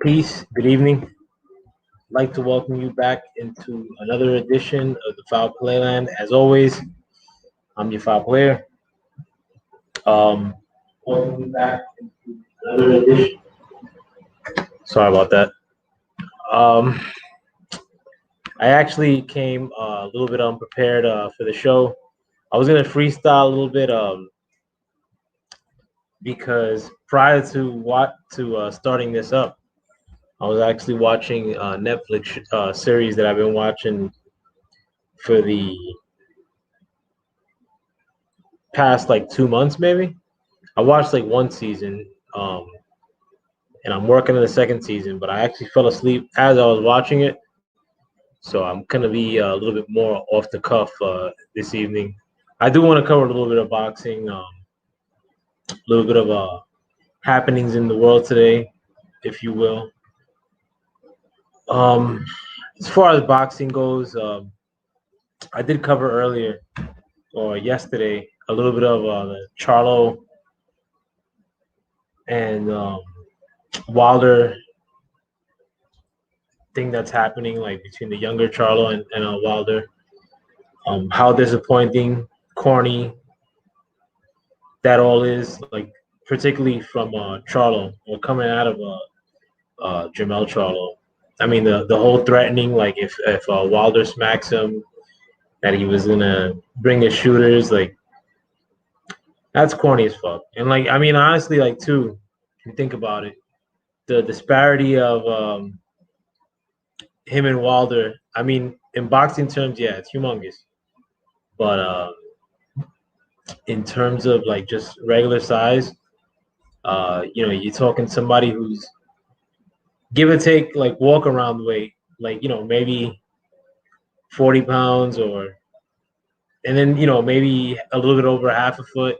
Peace. Good evening. I'd like to welcome you back into another edition of the Foul Playland. As always, I'm your Foul Player. Um, welcome you back into another edition. Sorry about that. Um, I actually came a little bit unprepared for the show. I was gonna freestyle a little bit because prior to starting this up, I was actually watching a Netflix series that I've been watching for the past like 2 months, maybe. I watched like one season, um, and I'm working on the second season, but I actually fell asleep as I was watching it. So I'm gonna be a little bit more off the cuff this evening. I do want to cover a little bit of boxing, a little bit of happenings in the world today, if you will. Um, as far as boxing goes, I did cover earlier or yesterday a little bit of the Charlo and Wilder thing that's happening, like between the younger Charlo and Wilder. How disappointing, corny that all is, like particularly from Charlo or coming out of Jamel Charlo. I mean, the whole threatening, like if Wilder smacks him, that he was gonna bring his shooters, like that's corny as fuck. And like, I mean, honestly, like too, if you think about it, the disparity of him and Wilder. I mean, in boxing terms, yeah, it's humongous. But in terms of like just regular size, you're talking somebody who's give or take like walk around weight, like maybe 40 pounds or, and then maybe a little bit over half a foot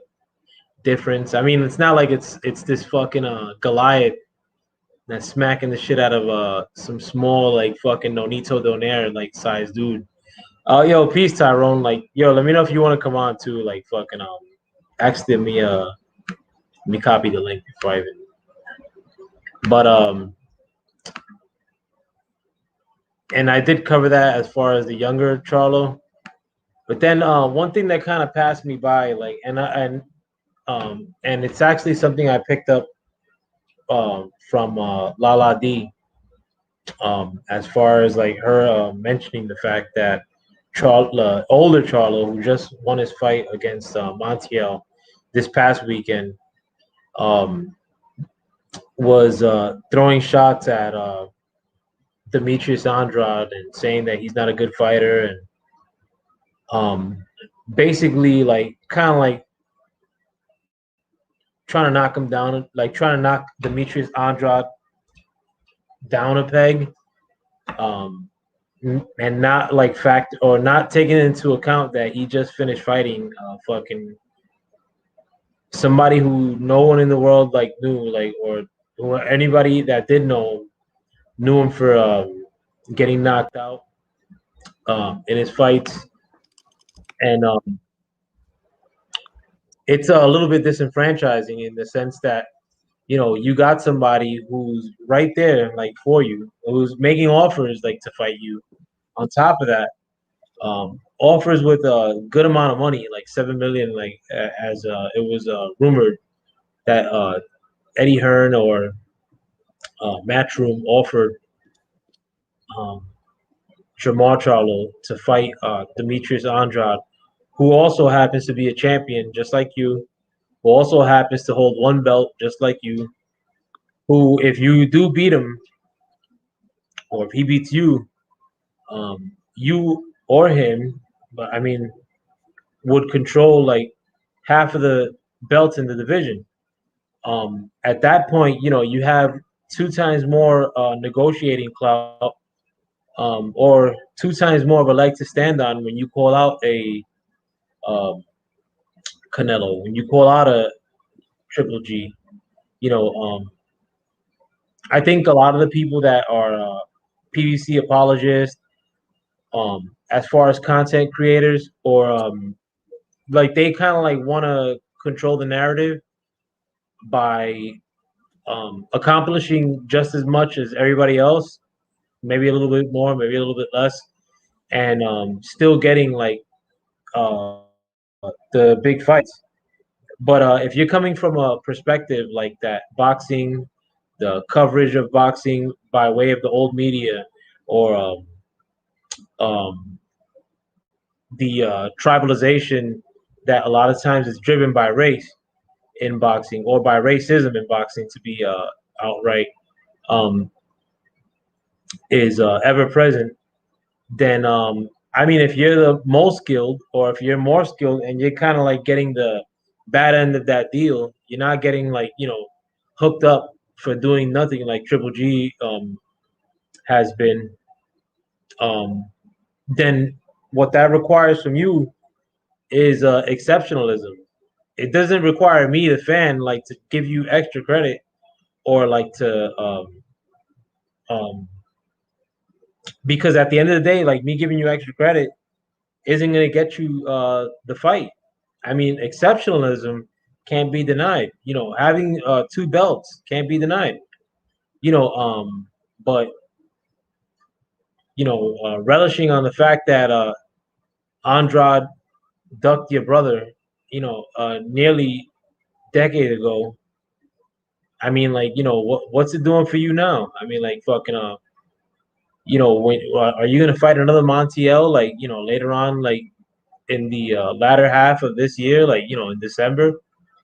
difference. I mean, it's not like it's this fucking Goliath that's smacking the shit out of some small like fucking Nonito Donaire like size dude. Yo, peace, Tyrone. Like, yo, let me know if you want to come on too. Like, fucking actually, let me copy the link before I even. But and I did cover that as far as the younger Charlo. But then one thing that kind of passed me by, like, and it's actually something I picked up from Lala D. As far as like her mentioning the fact that older Charlo, who just won his fight against Montiel this past weekend, um, was throwing shots at Demetrius Andrade and saying that he's not a good fighter and basically like kind of like trying to knock him down, like trying to knock Demetrius Andrade down a peg, um, and not like fact or not taking into account that he just finished fighting fucking somebody who no one in the world like knew, like or anybody that did know knew him for getting knocked out in his fights, and it's a little bit disenfranchising in the sense that you got somebody who's right there like for you, who's making offers like to fight you. On top of that, offers with a good amount of money, like 7 million, like as it was rumored that Eddie Hearn or Matchroom offered um, Jamar Charlo to fight Demetrius Andrade, who also happens to be a champion just like you, who also happens to hold one belt just like you, who, if you do beat him, or if he beats you, you or him, but I mean, would control like half of the belts in the division. At that point, you have two times more negotiating clout, or two times more of a leg to stand on when you call out a um, Canelo, when you call out a Triple G. You know, I think a lot of the people that are PVC apologists, as far as content creators, or like they kind of like want to control the narrative by accomplishing just as much as everybody else, maybe a little bit more, maybe a little bit less, and still getting like the big fights. But if you're coming from a perspective like that, boxing, the coverage of boxing by way of the old media, or um, the tribalization that a lot of times is driven by race in boxing or by racism in boxing, to be outright, um, is ever present, then I mean, if you're the most skilled or if you're more skilled and you're kind of like getting the bad end of that deal, you're not getting like, hooked up for doing nothing like Triple G has been, um, then what that requires from you is exceptionalism. It doesn't require me, the fan, like to give you extra credit or like to um, because at the end of the day, like me giving you extra credit isn't going to get you the fight. I mean, exceptionalism can't be denied. Having two belts can't be denied. But relishing on the fact that Andrade ducked your brother, nearly decade ago. I mean, like, what's it doing for you now? I mean, like, fucking, when are you gonna fight another Montiel? Like, later on, like in the latter half of this year, like in December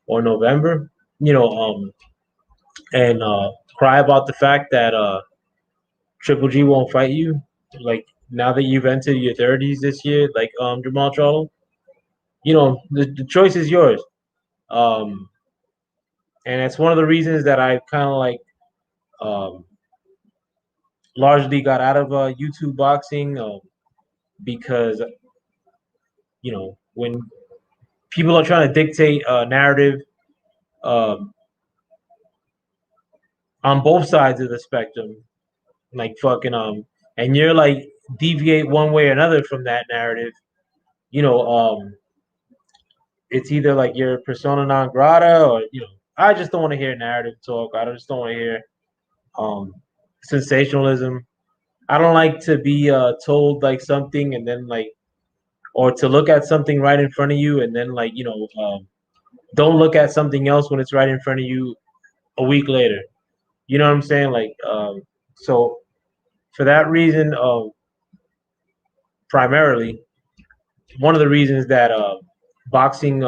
or November, you know, um, and cry about the fact that Triple G won't fight you, like now that you've entered your 30s this year, like Jamal Charlo, the choice is yours. Um, and it's one of the reasons that I kind of like um, largely got out of YouTube boxing because when people are trying to dictate a narrative um, on both sides of the spectrum, like fucking and you're like deviate one way or another from that narrative, you know, it's either like you're persona non grata, or I just don't want to hear narrative talk. I just don't want to hear um sensationalism. I don't like to be told like something and then like, or to look at something right in front of you and then like don't look at something else when it's right in front of you a week later. You know what I'm saying? Like so for that reason, primarily one of the reasons that boxing,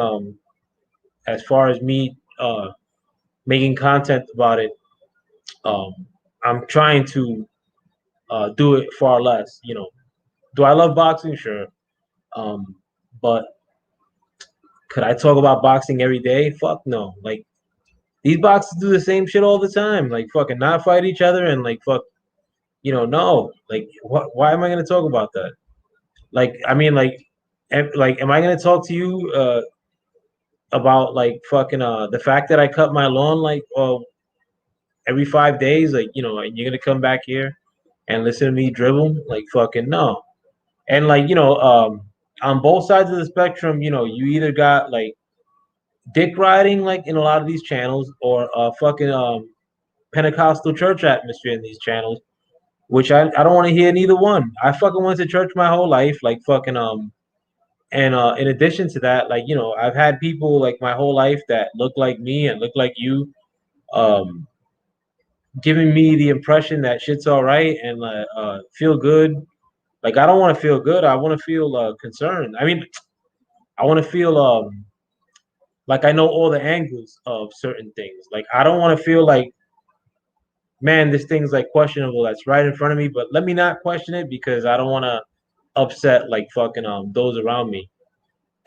as far as me making content about it, um, I'm trying to do it far less. Do I love boxing? Sure, um, but could I talk about boxing every day? Fuck no. Like these boxers do the same shit all the time. Like fucking not fight each other and like fuck. No. Like what? Why am I gonna talk about that? Like I mean, am I gonna talk to you about like fucking the fact that I cut my lawn like every 5 days? Like and you're gonna come back here and listen to me dribble? Like fucking no. And like on both sides of the spectrum, you either got like dick riding like in a lot of these channels, or fucking Pentecostal church atmosphere in these channels, which I don't want to hear neither one. I fucking went to church my whole life, like fucking and in addition to that, like I've had people like my whole life that look like me and look like you, um, giving me the impression that shit's all right and feel good. Like I don't want to feel good. I want to feel concerned. I mean, I want to feel like I know all the angles of certain things. Like I don't want to feel like, man, this thing's like questionable that's right in front of me, but let me not question it because I don't want to upset like fucking those around me.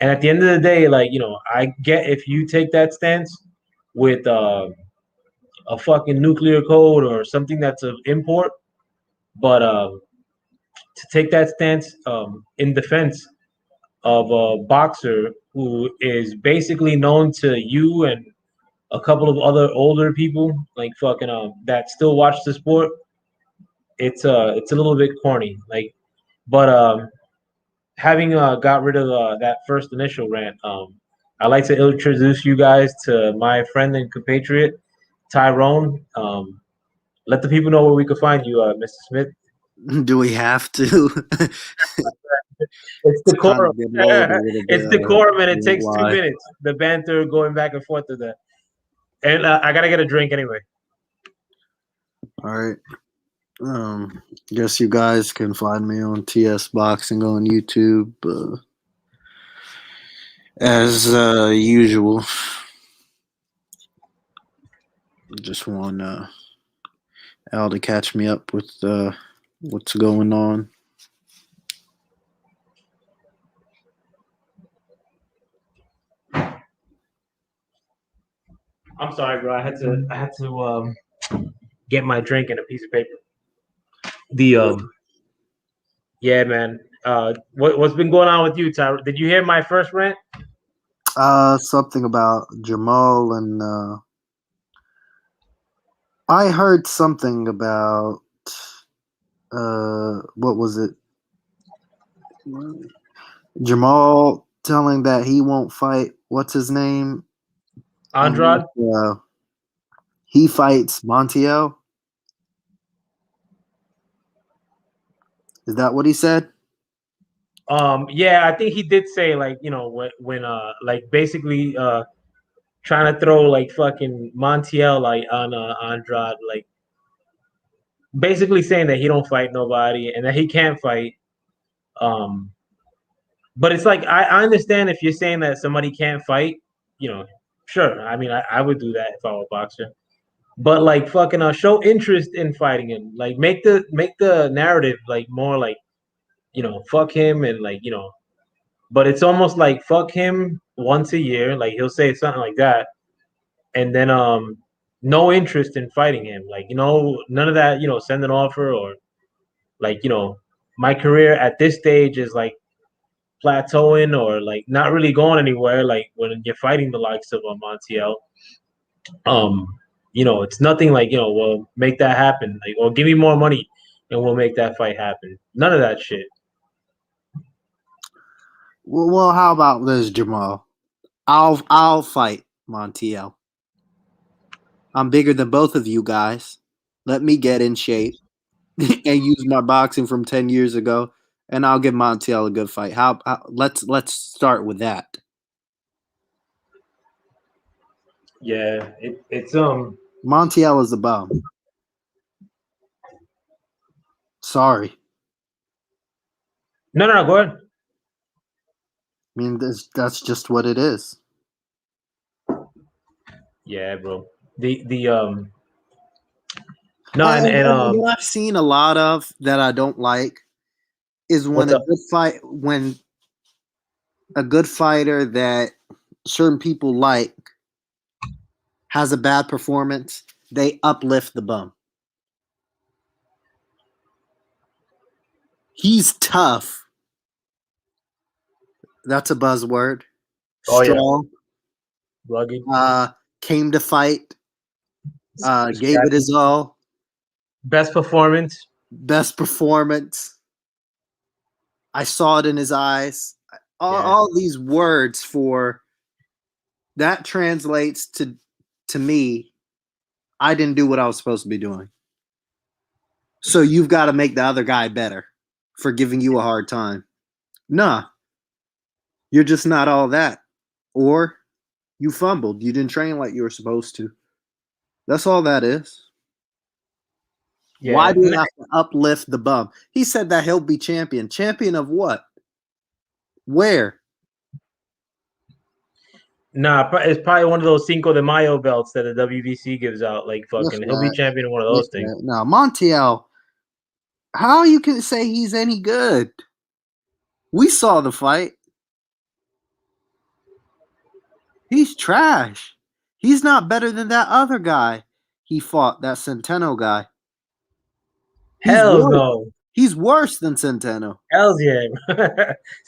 And at the end of the day, like I get if you take that stance with a fucking nuclear code or something that's of import, but to take that stance in defense of a boxer who is basically known to you and a couple of other older people, like fucking that still watch the sport, it's a little bit corny. Like, but having got rid of that first initial rant, I'd like to introduce you guys to my friend and compatriot Tyrone. Let the people know where we can find you, Mr. Smith. Do we have to? It's It's kind decorum. of getting old a little bit. It's decorum, and it Won't takes two lie. minutes. The banter going back and forth to that. And I gotta get a drink anyway. All right. Guess you guys can find me on TS Boxing on YouTube as usual. Just want Al to catch me up with what's going on. I'm sorry, bro. I had to get my drink and a piece of paper. The yeah, man. What's been going on with you, Tyra? Did you hear my first rant? Something about Jamal and I heard something about what was it? Jamal telling that he won't fight. What's his name? Andrade? He fights Montiel. Is that what he said? Yeah, I think he did say like when like basically trying to throw like fucking Montiel like on Andrade, like basically saying that he don't fight nobody and that he can't fight. Um, but it's like I understand if you're saying that somebody can't fight, sure. I mean, I would do that if I were a boxer. But like fucking show interest in fighting him. Like make the narrative like more like fuck him and like but it's almost like fuck him once a year, like he'll say something like that, and then no interest in fighting him, like none of that, send an offer or like my career at this stage is like plateauing or like not really going anywhere, like when you're fighting the likes of Montiel. um it's nothing like well, make that happen, like, or give me more money and we'll make that fight happen. None of that shit. Well, how about this, Jamal? I'll fight Montiel. I'm bigger than both of you guys. Let me get in shape and use my boxing from 10 years ago, and I'll give Montiel a good fight. Let's start with that. Yeah, it's Montiel is a bum. Sorry. no, go ahead. I mean, that's just what it is. Yeah, bro. The no, And what I've seen a lot of that I don't like is when what's a up? good fight, when a good fighter that certain people like has a bad performance, they uplift the bum. He's tough. That's a buzzword. Oh yeah, Strong. rugged. Came to fight. Gave it his all. Best performance. Best performance. I saw it in his eyes. Yeah. All these words for that translates to me. I didn't do what I was supposed to be doing. So you've got to make the other guy better for giving you a hard time. Nah, you're just not all that. Or you fumbled. You didn't train like you were supposed to. That's all that is. Yeah. Why do we have to uplift the bum? He said that he'll be champion. Champion of what? Where? Nah, it's probably one of those Cinco de Mayo belts that the WBC gives out. Like fucking, he'll be champion of one of those things. Now, Montiel, how you can say he's any good? We saw the fight. He's trash. He's not better than that other guy he fought, that Centeno guy. Hells no. He's worse than Centeno. Hells yeah.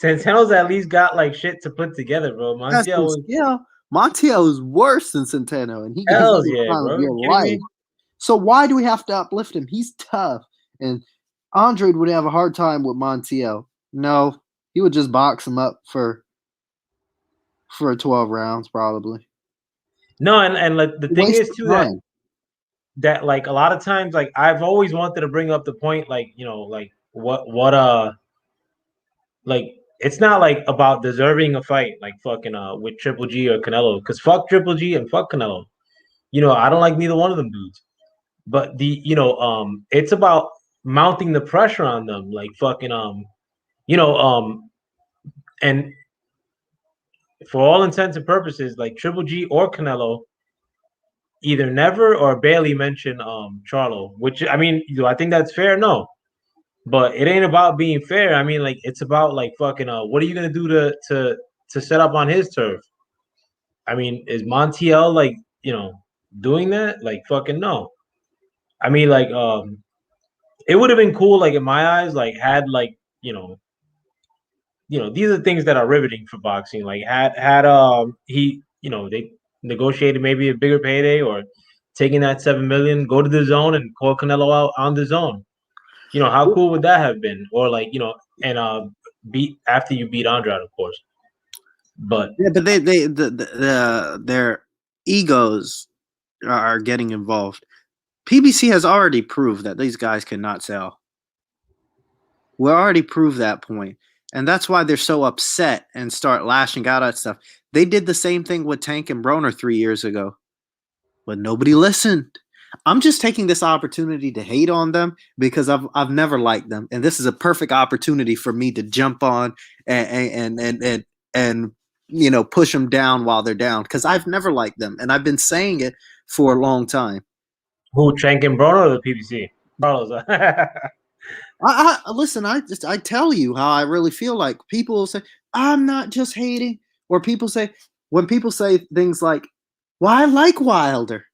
Centeno's at least got like shit to put together, bro. Montiel is worse than Centeno, and he gives Hells you yeah, time bro. of your You kidding life. me? So why do we have to uplift him? He's tough, and Andre would have a hard time with Montiel. No, he would just box him up for 12 rounds probably. No, and like the thing is too that that like a lot of times like I've always wanted to bring up the point like like what like it's not like about deserving a fight like fucking with Triple G or Canelo because fuck Triple G and fuck Canelo. I don't like neither one of them dudes. But it's about mounting the pressure on them like fucking you know and for all intents and purposes like Triple G or Canelo either never or barely mention Charlo, which I mean, do I think that's fair? No. But it ain't about being fair. I mean, like it's about like fucking what are you gonna do to set up on his turf? I mean, is Montiel like, doing that? Like fucking no. I mean like it would have been cool like in my eyes, like had like, these are things that are riveting for boxing. Like had he, they negotiated maybe a bigger payday or taking that 7 million, go to the zone and call Canelo out on the zone. How cool would that have been? Or like, and beat after you beat Andrade, of course. But Yeah, but their egos are getting involved. PBC has already proved that these guys cannot sell. We already proved that point. And that's why they're so upset and start lashing out at stuff. They did the same thing with Tank and Broner 3 years ago, but nobody listened. I'm just taking this opportunity to hate on them because I've never liked them, and this is a perfect opportunity for me to jump on and push them down while they're down because I've never liked them, and I've been saying it for a long time. who, Trank and Bruno or the PBC? Carlos. I listen. I tell you how I really feel. Like people will say, "I'm not just hating," or people say when people say things like, "Well, I like Wilder,"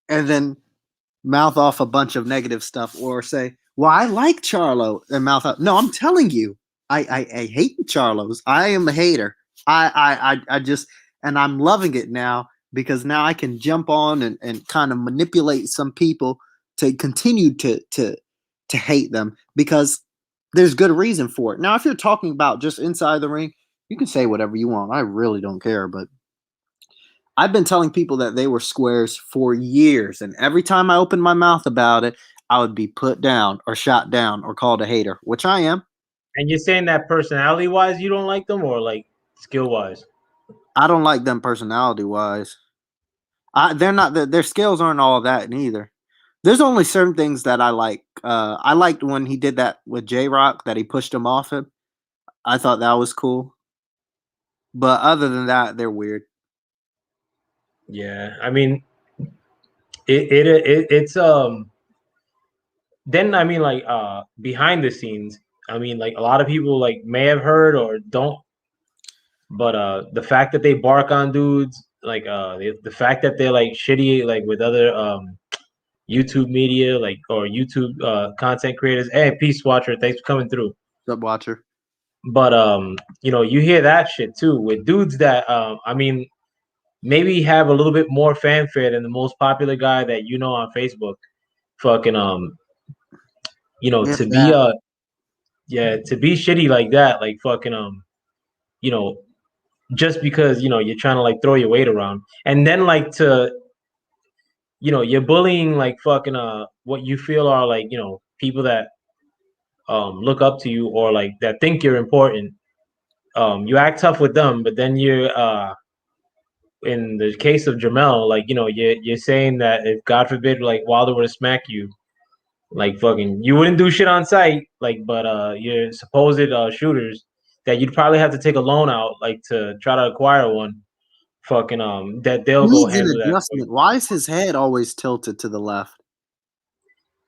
and then mouth off a bunch of negative stuff, or say, "Well, I like Charlo," and mouth off. No, I'm telling you, I hate the Charlos. I am a hater. I just and I'm loving it now because now I can jump on and kind of manipulate some people to continue to hate them because there's good reason for it. Now, if you're talking about just inside the ring, you can say whatever you want. I really don't care, but I've been telling people that they were squares for years, and every time I opened my mouth about it, I would be put down or shot down or called a hater, which I am. And you're saying that personality wise you don't like them or like skill wise? I don't like them personality wise. They're not their skills aren't all that neither. There's only certain things that I like. I liked when he did that with J Rock that he pushed him off him. I thought that was cool. But other than that, they're weird. Yeah, I mean, it's then I mean like behind the scenes, I mean like a lot of people like may have heard or don't, but the fact that they bark on dudes, like the fact that they're like shitty like with other YouTube media like or YouTube content creators. Hey, peace watcher, thanks for coming through. Sub watcher. But you hear that shit too with dudes that I mean maybe have a little bit more fanfare than the most popular guy that on Facebook. Fucking If to be that. yeah, to be shitty like that, like fucking you know, just because you're trying to like throw your weight around, and then like to you're bullying like fucking what you feel are like people that look up to you or like that think you're important. You act tough with them, but then you're in the case of Jamel, like you're saying that if God forbid like Wilder were to smack you, like fucking you wouldn't do shit on site, like but your supposed shooters that you'd probably have to take a loan out like to try to acquire one, fucking that He they'll go needs an handle that for you. adjustment. Why is his head always tilted to the left?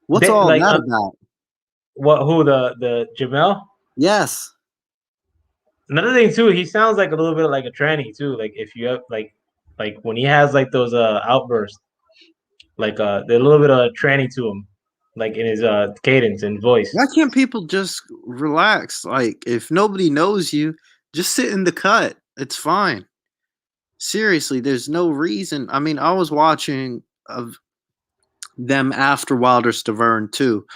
What's They all like that about? what who the Jamel? Yes. Another thing too, he sounds like a little bit like a tranny too. Like if you have like when he has like those outbursts, like there's a little bit of tranny to him, like in his cadence and voice. Why can't people just relax? Like, if nobody knows you, just sit in the cut. It's fine. Seriously, there's no reason. I mean, I was watching of them after Wilder Stavern too,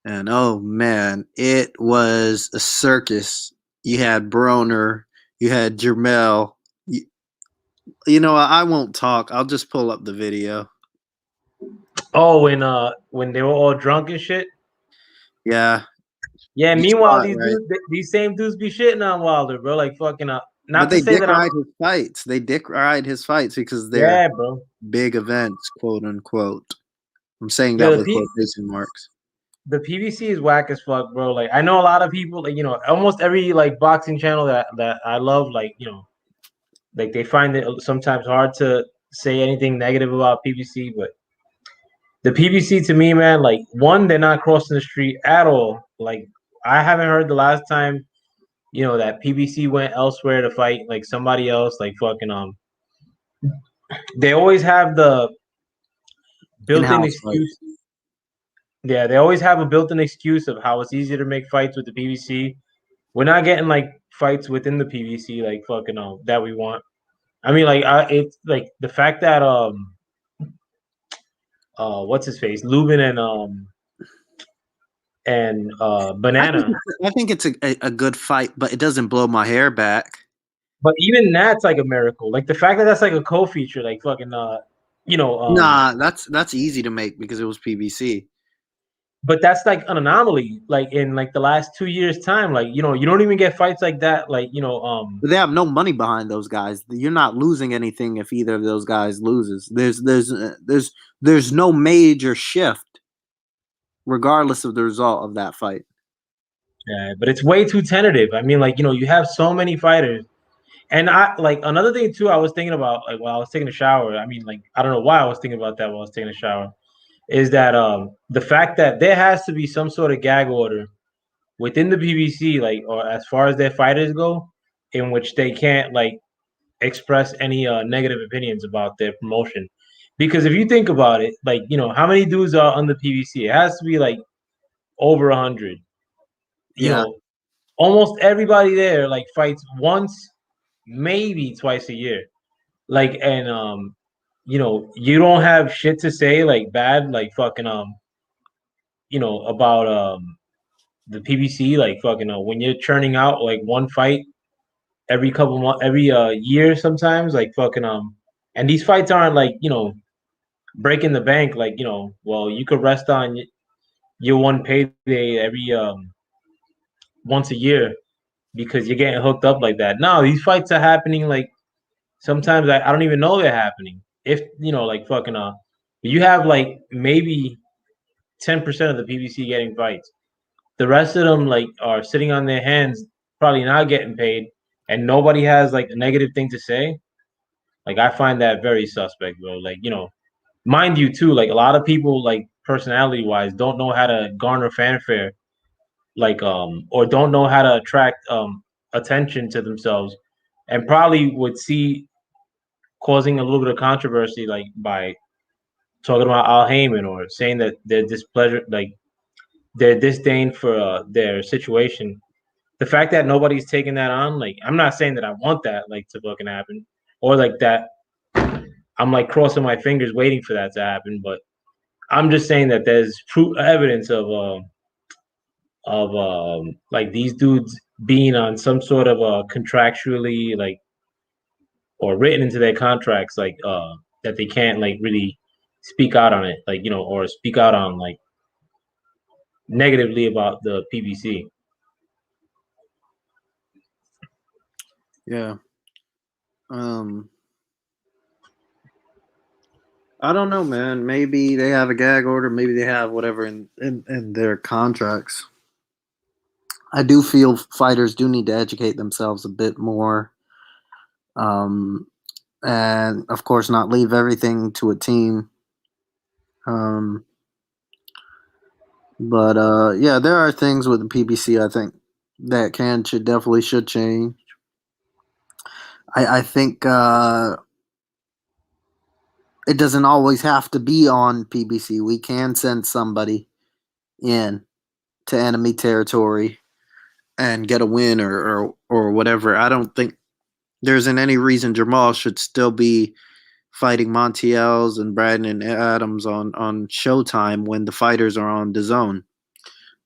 and oh man, it was a circus. You had Broner, you had Jermel. You know, I won't talk. I'll just pull up the video. Oh, when they were all drunk and shit. Yeah, Yeah. you saw Meanwhile, it, these right? dudes, these same dudes be shitting on Wilder, bro. Like fucking up. But Not to they say dick that I'm. ride his fights. They dick ride his fights because they're Yeah, bro. big events, quote unquote. I'm saying Yeah, that with quotation marks. the PBC is whack as fuck, bro. Like I know a lot of people, like almost every like boxing channel that I love, like like they find it sometimes hard to say anything negative about PBC, but the PBC to me, man, like one, they're not crossing the street at all. Like I haven't heard the last time that PBC went elsewhere to fight like somebody else, like fucking They always have the built-in In-house fight. excuse. Yeah, they always have a built-in excuse of how it's easier to make fights with the PBC. We're not getting like fights within the PBC like fucking that we want. I mean, like it's like the fact that what's his face Lubin and I think Banana, I think it's a good fight, but it doesn't blow my hair back. but even that's like a miracle. Like the fact that that's like a co-feature, like fucking you know um, Nah, that's easy to make because it was PBC. but that's like an anomaly. Like in like the last 2 years time, like you don't even get fights like that. Like But they have no money behind those guys. You're not losing anything if either of those guys loses. There's no major shift regardless of the result of that fight. yeah, but it's way too tentative. I mean, like you have so many fighters. And I like another thing too. I was thinking about like while I was taking a shower. I mean, like I don't know why I was thinking about that while I was taking a shower. Is that the fact that there has to be some sort of gag order within the PBC, like or as far as their fighters go, in which they can't like express any negative opinions about their promotion. Because if you think about it, like how many dudes are on the PBC? It has to be like over 100. You Yeah, know, almost everybody there like fights once, maybe twice a year. Like and you don't have shit to say like bad like fucking about the PBC like fucking when you're churning out like one fight every couple months every year sometimes like fucking and these fights aren't like breaking the bank like well you could rest on your one payday every once a year because you're getting hooked up like that. No, these fights are happening like sometimes I don't even know they're happening. If like fucking you have like maybe 10% of the PBC getting fights. The rest of them like are sitting on their hands, probably not getting paid, and nobody has like a negative thing to say. Like I find that very suspect, bro. Like mind you too, like a lot of people like personality wise don't know how to garner fanfare, like or don't know how to attract attention to themselves, and probably would see causing a little bit of controversy like by talking about Al Heyman or saying that their displeasure, like their disdain for their situation. The fact that nobody's taking that on, like I'm not saying that I want that like to fucking happen, or like that I'm like crossing my fingers waiting for that to happen, but I'm just saying that there's proof evidence of like these dudes being on some sort of contractually like or written into their contracts like that they can't like really speak out on it like or speak out on like negatively about the PBC. yeah. Um, I don't know, man. Maybe they have a gag order. Maybe they have whatever in their contracts. I do feel fighters do need to educate themselves a bit more, um, and of course, not leave everything to a team. Um, but yeah, there are things with the PBC I think that can should definitely should change. I think it doesn't always have to be on PBC. We can send somebody in to enemy territory and get a win or whatever. I don't think there isn't any reason Jamal should still be fighting Montiels and Brandon Adams on Showtime when the fighters are on the zone.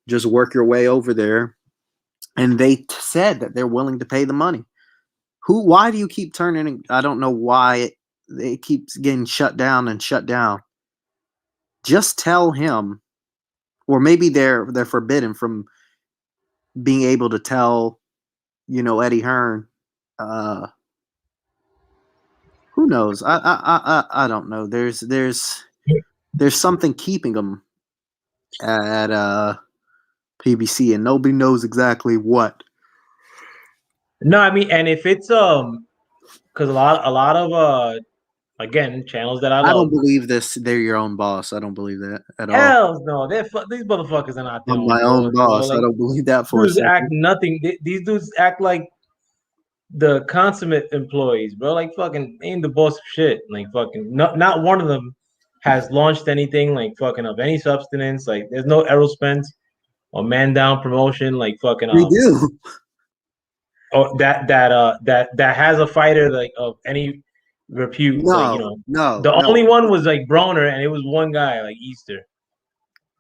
Just work your way over there. And they said that they're willing to pay the money. Why do you keep turning? I don't know why it keeps getting shut down and shut down. just tell him, or maybe they're forbidden from being able to tell, Eddie Hearn. Uh, who knows? I don't know. There's something keeping them at PBC, and nobody knows exactly what. No, I mean, and if it's because a lot of again channels that I I don't love. believe this. They're your own boss. I don't believe that at all. Hells no, these motherfuckers are not their I'm own my own boss, bro. boss. I Like don't believe that for a dudes act second. nothing. These dudes act like the consummate employees, bro. Like fucking ain't the boss of shit. Like fucking not one of them has launched anything like fucking of any substance. Like there's no Errol Spence or man down promotion. Like fucking We do. or that has a fighter like of any repute. Like No, no, the no. only one was like Broner, and it was one guy like Easter,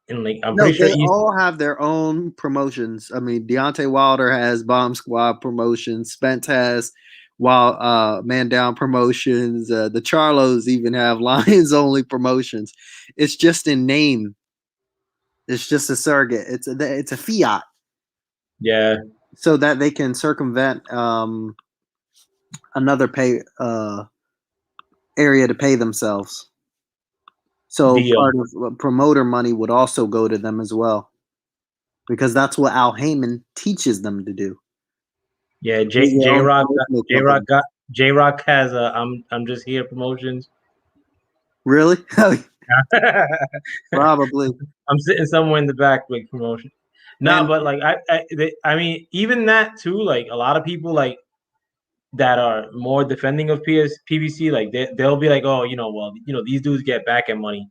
and like I'm No, pretty sure they Easter. all have their own promotions. I mean, Deontay Wilder has Bomb Squad promotions. Spence has Man Down promotions. The Charlos even have Lions only promotions. It's just in name. It's just a surrogate. It's a fiat, Yeah, so that they can circumvent another pay area to pay themselves. So the part of promoter money would also go to them as well, because that's what Al Heyman teaches them to do. yeah Use J your J own Rock promotional J Rock company. got J Rock has a I'm just here promotions. Really? I'm Probably. sitting somewhere in the back like promotion. Nah, And but like I mean even that too. Like a lot of people like that are more defending of PVC. Like they'll be like, oh, well, these dudes get back end money.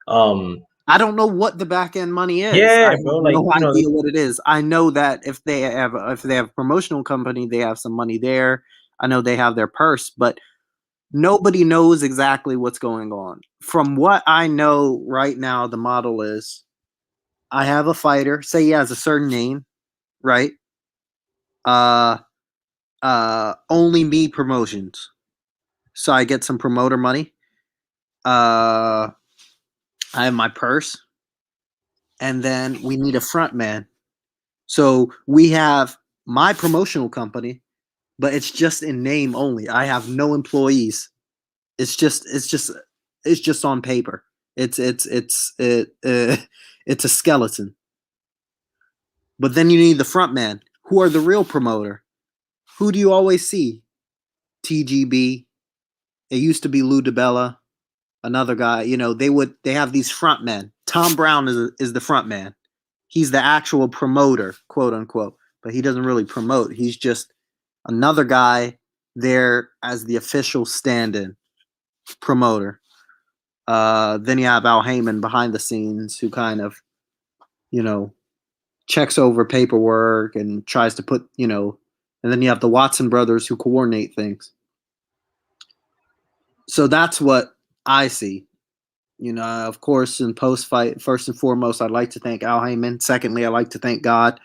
Um, I don't know what the back end money is. I yeah, have bro. Like no idea what it is. I know that if they have a promotional company, they have some money there. I know they have their purse, but nobody knows exactly what's going on. From what I know right now, the model is I have a fighter, say he has a certain name, right? Uh Only me promotions. So I get some promoter money. I have my purse, and then we need a front man. So we have my promotional company, but it's just in name only. I have no employees. It's just on paper. It's a skeleton. But then you need the front man. Who are the real promoter? Who do you always see? TGB. It used to be Lou DiBella, another guy. They have these front men. Tom Brown is the front man. He's the actual promoter, quote unquote, but he doesn't really promote. He's just another guy there as the official stand-in promoter. Then you have Al Heyman behind the scenes, who kind of, you know, checks over paperwork and tries to put, and then you have the Watson brothers who coordinate things. So that's what I see. Of course, in post fight, first and foremost, I'd like to thank Al Heyman. Secondly, I like to thank God.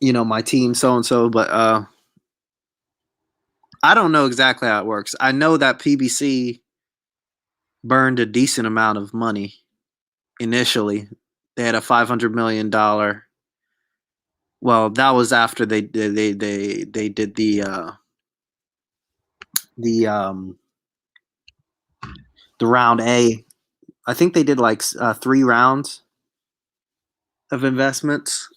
My team, so and so, but I don't know exactly how it works. I know that PBC burned a decent amount of money initially. They had a $500 million. Well, that was after they did the the round A. I think they did like 3 rounds of investments,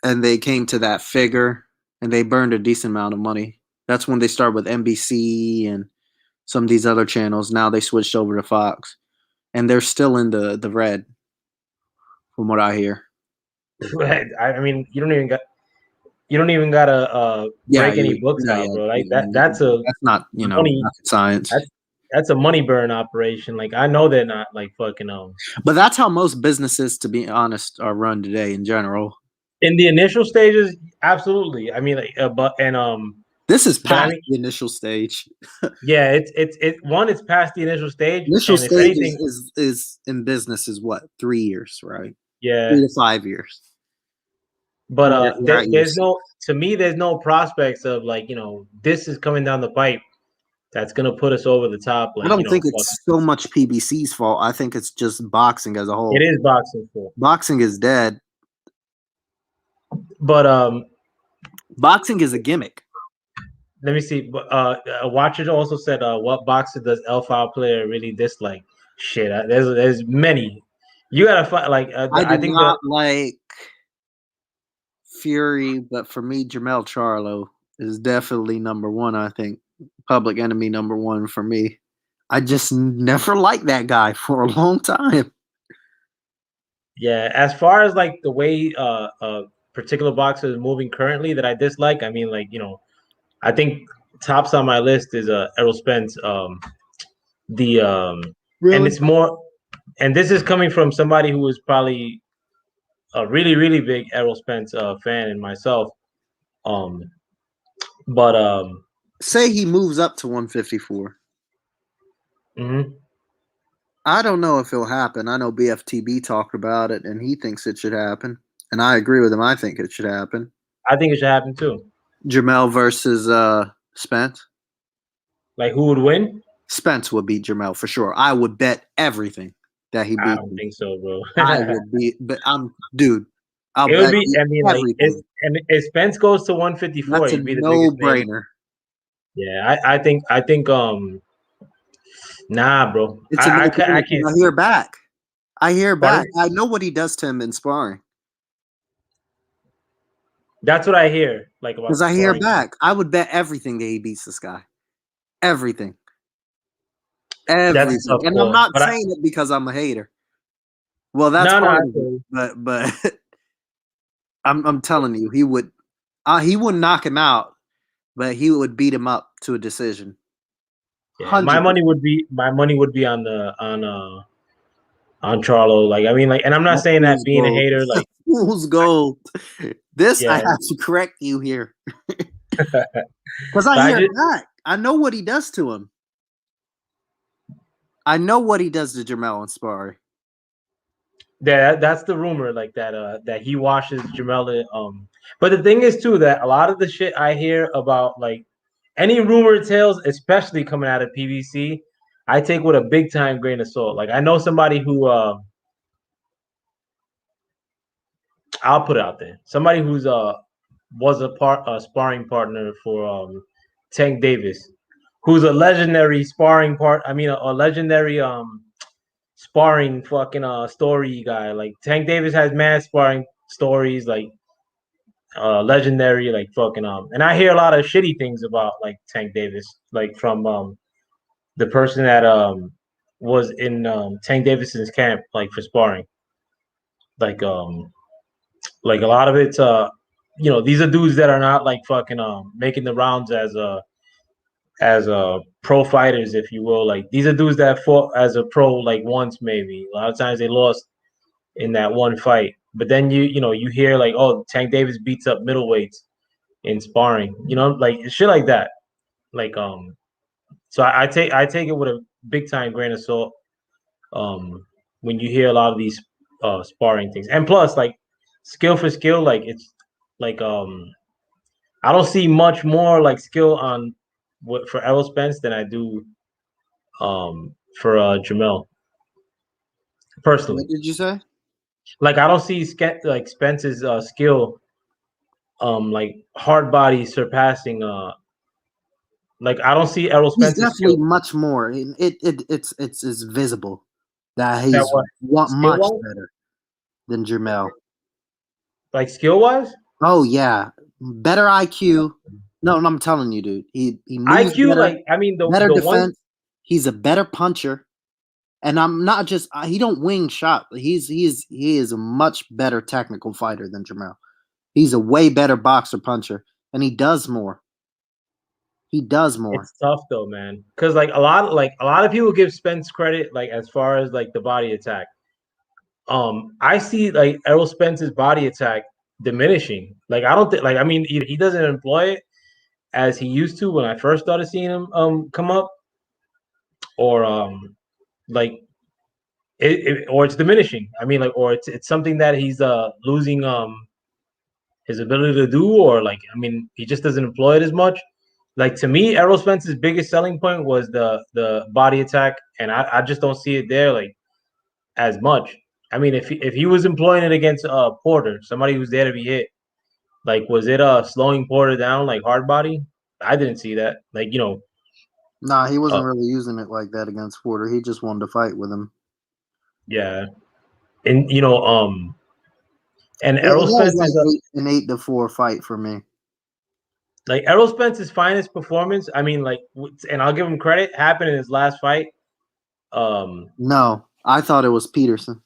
and they came to that figure, and they burned a decent amount of money. That's when they started with NBC and some of these other channels. Now they switched over to Fox, and they're still in the red, from what I hear. I mean, you don't even gotta Yeah, break any books yeah, out, bro. Like yeah. that's a That's not money. rocket science. That's a money burn operation. Like I know they're not like fucking But that's how most businesses, to be honest, are run today in general. in the initial stages. Absolutely. I mean, like, This is but I past mean, the initial stage. yeah, it's past the initial stage, Initial and if stage anything, is in business is what, 3 years, right? yeah. 3 to 5 years. But You're at your there's no to me there's no prospects of like this is coming down the pipe that's gonna put us over the top. I Like, don't think it's so much PBC's fault. I think it's just boxing as a it whole. is boxing for. Boxing is dead. But Boxing is a gimmick. let me see. A watcher also said, "What boxer does FoulPlayer really dislike?" Shit, there's many. You gotta find like I I do think not like Fury, but for me, Jamel Charlo is definitely number one. I think Public Enemy number one for me. I just never liked that guy for a long time. yeah. As far as like the way particular boxer is moving currently that I dislike, I mean, like I think tops on my list is Errol Spence. The and Really? it's more, and this is coming from somebody who is probably a really really big Errol Spence fan and myself. Um, but Say he moves up to 154. mhm. I don't know if it'll happen. I know BFTB talked about it, and he thinks it should happen, and I agree with him. I think it should happen. I think it should happen too. Jamel versus Spence. Like who would win? Spence would beat Jamel for sure. I would bet everything that he I beats don't him. think so, bro. I would be, but I'm, dude. I'll It would bet be. you I mean, like everything. and if Spence goes to 154, That's a he'd be the biggest name. no-brainer. Yeah, I think nah, bro. It's a I no-brainer can't because I see hear it. back. I hear back. Pardon? I know what he does to him in sparring That's what I hear like about because the I hear sparring. back. I would bet everything that he beats this guy. Everything, That's a everything. tough And I'm call. not But saying it because I'm a hater. Well, that's no, part I of it. feel you. But I'm telling you, he wouldn't knock him out, but he would beat him up to a decision. Yeah, my 100%. money would be on Charlo. Like I mean, like, and I'm not That's saying that fool's being a gold. hater. Like Fool's gold. This I yeah, have to correct you here because but I I hear just back. I know what he does to him. I know what he does to Jamel and Sparry. that's the rumor. Like that he washes Jamel. But the thing is too that a lot of the shit I hear about like any rumor tales, especially coming out of PVC, I take with a big time grain of salt. Like I know somebody who I'll put it out there. Somebody who's was a sparring partner for Tank Davis, who's a legendary sparring part. I mean, a legendary sparring fucking story guy. Like Tank Davis has mad sparring stories, like legendary, like fucking And I hear a lot of shitty things about like Tank Davis, like from the person that was in Tank Davis's camp, like for sparring, like like a lot of it's these are dudes that are not like fucking making the rounds as pro fighters, if you will. Like these are dudes that fought as a pro like once maybe. A lot of times they lost in that one fight. But then you hear like, oh, Tank Davis beats up middleweights in sparring. Like shit like that. Like so I take it with a big time grain of salt. When you hear a lot of these sparring things. And plus like skill for skill, like it's like I don't see much more like skill on what for Errol Spence than I do for Jamel What personally. did you say? Like I don't see like Spence's skill like hard body surpassing like I don't see Errol He's Spence's skill definitely much more. It's visible that that he's what skill much wise, better than Jamel. like skill wise, Oh yeah, better IQ. No, I'm telling you, dude. He moves IQ. better, Like I mean better the one defense. He's a better puncher, and I'm not just he don't wing shot. He is a much better technical fighter than Jamel. He's a way better boxer puncher, and he does more. He does more. it's tough though, man. Because like a lot of people give Spence credit like as far as like the body attack. I see like Errol Spence's body attack diminishing. Like I don't think like I mean he doesn't employ it as he used to when I first started seeing him come up or like or it's diminishing. I mean like or it's something that he's losing his ability to do or like I mean he just doesn't employ it as much. Like to me, Errol Spence's biggest selling point was the body attack, and I just don't see it there like as much. I mean, if he was employing it against Porter, somebody who's there to be hit, like was it slowing Porter down like hard body? I didn't see that. Like Nah, he uh, wasn't really using it like that against Porter. He just wanted to fight with him. yeah, and and It Errol was Spence like is an 8-4 fight for me. like Errol Spence's finest performance. I mean, like, and I'll give him credit, happened in his last fight. Um, No, I thought it was Peterson.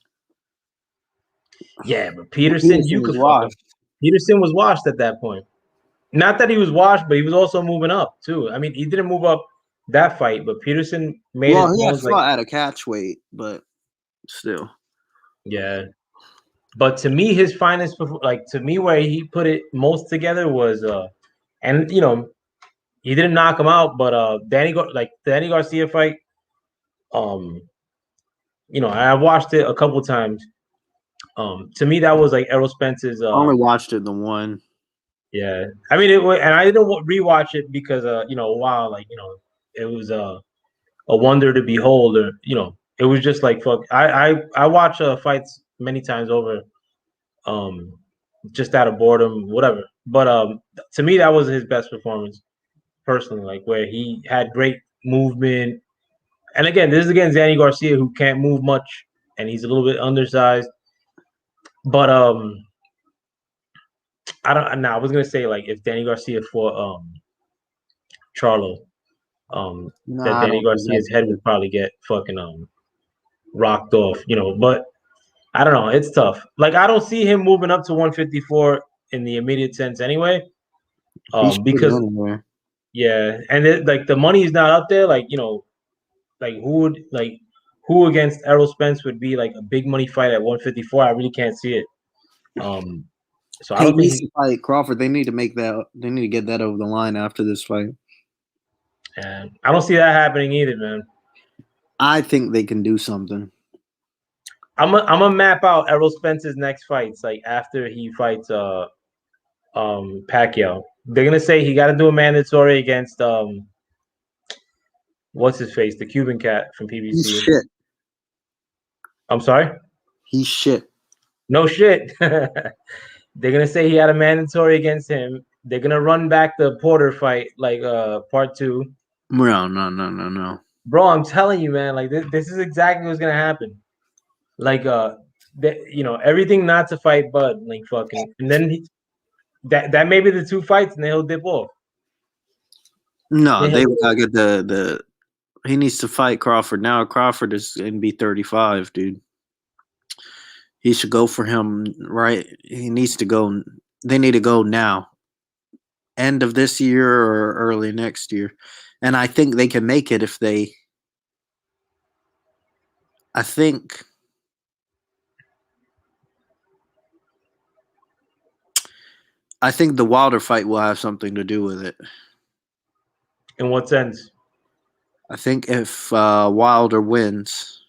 yeah, but Peterson, Peterson you was could fuck him. washed. Peterson was washed at that point. Not that he was washed, but he was also moving up too. I mean, he didn't move up that fight, but Peterson made Well, it he had almost like fought at a catch weight, but still. yeah. But to me, his finest, like to me, where he put it most together was, and he didn't knock him out, but Danny Garcia fight, um, I watched it a couple times. To me, that was like Errol Spence's. I only watched it the one. Yeah, I mean, and I didn't rewatch it because, wow, like it was a wonder to behold, or it was just like fuck. I watch fights many times over, um, just out of boredom, whatever. But to me, that was his best performance personally, like where he had great movement. And again, this is against Danny Garcia, who can't move much, and he's a little bit undersized. But I don't. Now I was gonna say like if Danny Garcia fought Charlo, that Nah, I Danny don't think Garcia's head that's would probably get fucking rocked off, But I don't know. It's tough. Like I don't see him moving up to 154 in the immediate sense anyway. he should have Because been there. yeah, and like the money is not up there. Like like who against Errol Spence would be like a big money fight at 154? I really can't see it. Um, so I He don't think needs to fight Crawford. They need to make that. They need to get that over the line after this fight. and I don't see that happening either, man. I think they can do something. I'm gonna map out Errol Spence's next fights like after he fights Pacquiao. They're gonna say he got to do a mandatory against what's his face, the Cuban cat from He's PBC. shit. I'm sorry. He's shit. No shit. They're gonna say he had a mandatory against him. They're gonna run back the Porter fight, like part two. No. Bro, I'm telling you, man, like this is exactly what's gonna happen. Like everything not to fight Bud, like fucking, and then that may be the two fights, and then he'll dip off. No, Then they he'll, gotta get the. He needs to fight Crawford now. Crawford is gonna be 35, dude. He should go for him, right? He needs to go. They need to go now, end of this year or early next year, and I think they can make it if they. I think. I think the Wilder fight will have something to do with it. in what sense? I think if Wilder wins,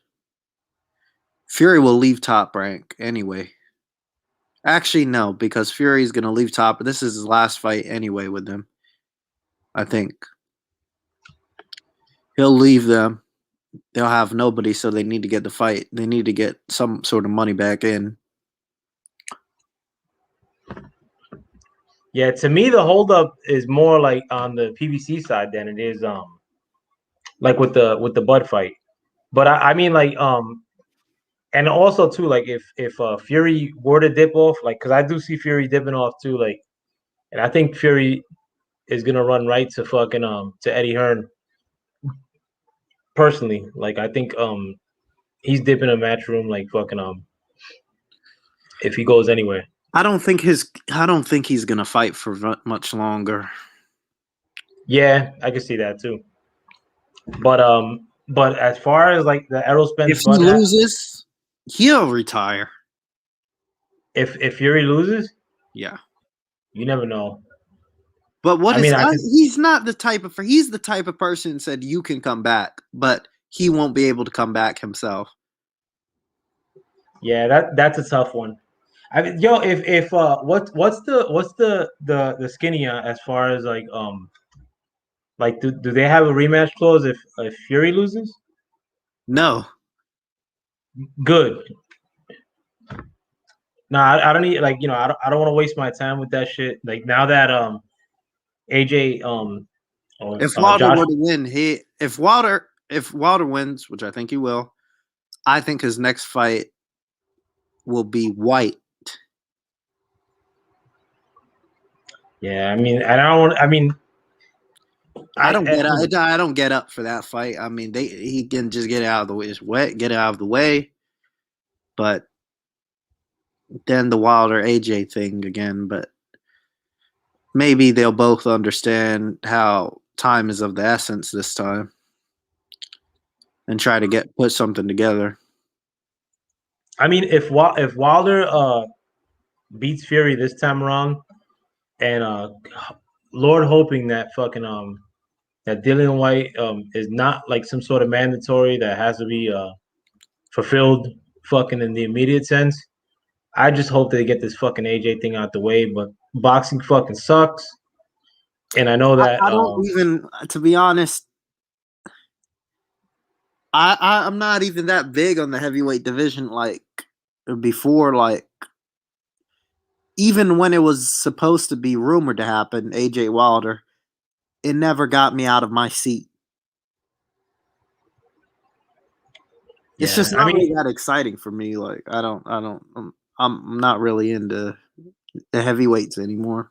Fury will leave Top Rank anyway. Actually, no, because Fury's going to leave Top. This is his last fight anyway with them. I think he'll leave them. They'll have nobody, so they need to get the fight. They need to get some sort of money back in. Yeah, to me, the holdup is more like on the PBC side than it is like with the Bud fight. But I mean like and also too like if Fury were to dip off, like because I do see Fury dipping off too, like, and I think Fury is gonna run right to fucking to Eddie Hearn personally. Like I think he's dipping a match room like fucking if he goes anywhere. I don't think he's going to fight for much longer. Yeah, I can see that too. But as far as like the Errol Spence If he Bud, loses, he'll retire. if Fury loses, Yeah. you never know. But what I is mean, I could, he's not the type of he's the type of person who said you can come back, but he won't be able to come back himself. yeah, that's a tough one. I mean, yo, if what's the skinny as far as like Like, do they have a rematch clause if Fury loses? No. Good. No, I don't need like I don't want to waste my time with that shit. Like now that AJ or If Wilder Josh, were to win, if Wilder wins, which I think he will, I think his next fight will be White. yeah, I mean, I don't want. I mean, I don't get I don't get up for that fight. I mean, he can just get it out of the way. It's wet, get it out of the way. But then the Wilder AJ thing again. But maybe they'll both understand how time is of the essence this time and try to put something together. I mean, if Wilder beats Fury this time around, and Lord hoping that fucking that Dillian White is not like some sort of mandatory that has to be fulfilled fucking in the immediate sense. I just hope they get this fucking AJ thing out the way. But boxing fucking sucks, and I know that I don't even, to be honest. I'm not even that big on the heavyweight division like before. Like even when it was supposed to be rumored to happen, AJ Wilder, it never got me out of my seat. It's yeah, just I not really mean, that exciting for me. Like I'm not really into the heavyweights anymore.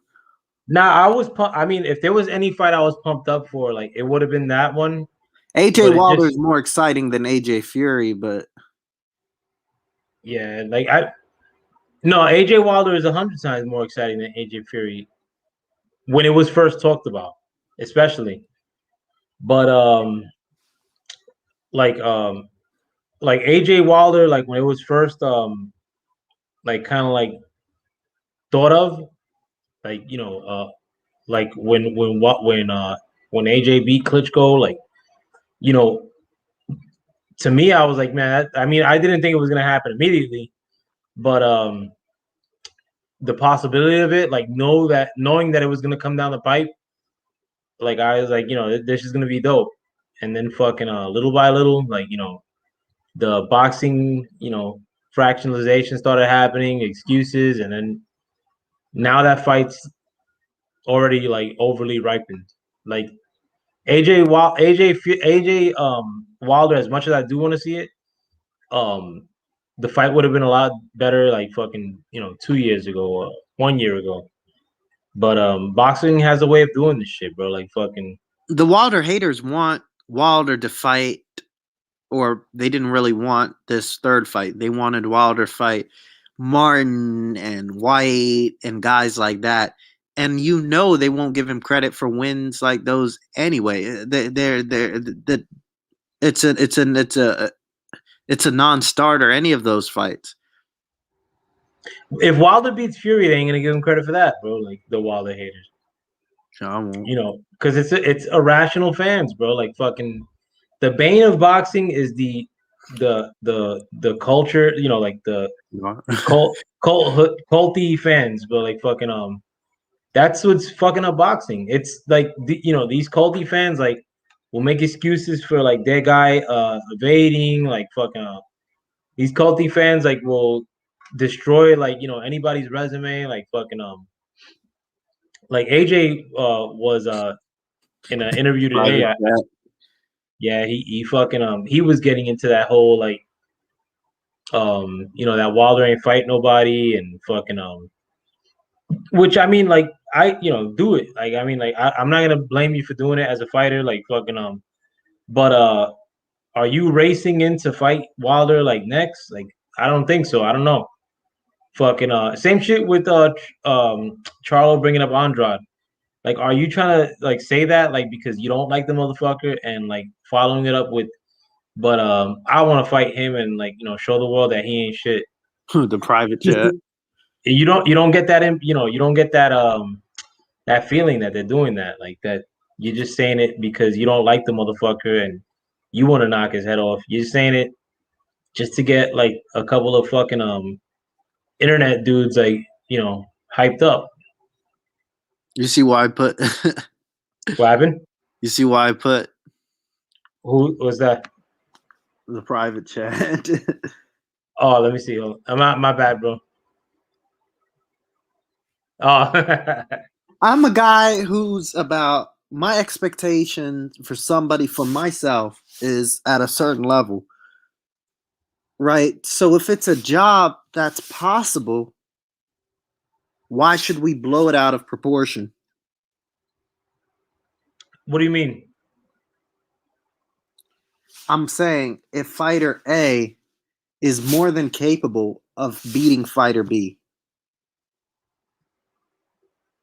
nah, I mean, if there was any fight I was pumped up for, like it would have been that one. AJ But it Wilder just is more exciting than AJ Fury, but yeah, like I no AJ Wilder is 100 times more exciting than AJ Fury when it was first talked about, especially. But like um like AJ Wilder, like when it was first like kind of like thought of, like like when AJ beat Klitschko, like you know, to me, I was like, man, I mean, I didn't think it was gonna happen immediately, but the possibility of it, like knowing that it was gonna come down the pipe, like I was like, this is gonna be dope, and then fucking little by little, like the boxing, fractionalization started happening, excuses, and then now that fight's already like overly ripened. Like AJ Wilder, as much as I do want to see it, um the fight would have been a lot better like fucking 2 years ago or 1 year ago. But boxing has a way of doing this shit, bro. Like fucking the Wilder haters want Wilder to fight, or they didn't really want this third fight. They wanted Wilder fight Martin and White and guys like that. And they won't give him credit for wins like those anyway. It's a non-starter. Any of those fights. if Wilder beats Fury, they ain't gonna give him credit for that, bro. Like the Wilder haters, I won't. because it's irrational fans, bro. Like fucking the bane of boxing is the culture, like the culty fans, but like fucking that's what's fucking up boxing. It's like these culty fans like will make excuses for like their guy evading, like fucking these culty fans like will destroy like anybody's resume, like fucking like AJ was in an interview today. Yeah, he fucking he was getting into that whole like that Wilder ain't fight nobody and fucking which I mean like I do it, like I mean like I'm not gonna blame you for doing it as a fighter, like fucking but are you racing in to fight Wilder like next? Like I don't think so. I don't know. Fucking same shit with Charlo bringing up Andrade. Like are you trying to like say that like because you don't like the motherfucker and like following it up with but I want to fight him and like show the world that he ain't shit. The private jet. You don't get that in, you don't get that feeling that they're doing that, like that you're just saying it because you don't like the motherfucker and you want to knock his head off. You're saying it just to get like a couple of fucking internet dudes like hyped up. You see why I put What happened? You see why I put Who was that? the private chat? Oh, let me see. I'm not my bad, bro. Oh, I'm a guy who's about my expectation for somebody for myself is at a certain level, right? So if it's a job that's possible, why should we blow it out of proportion? what do you mean? I'm saying if fighter A is more than capable of beating fighter B,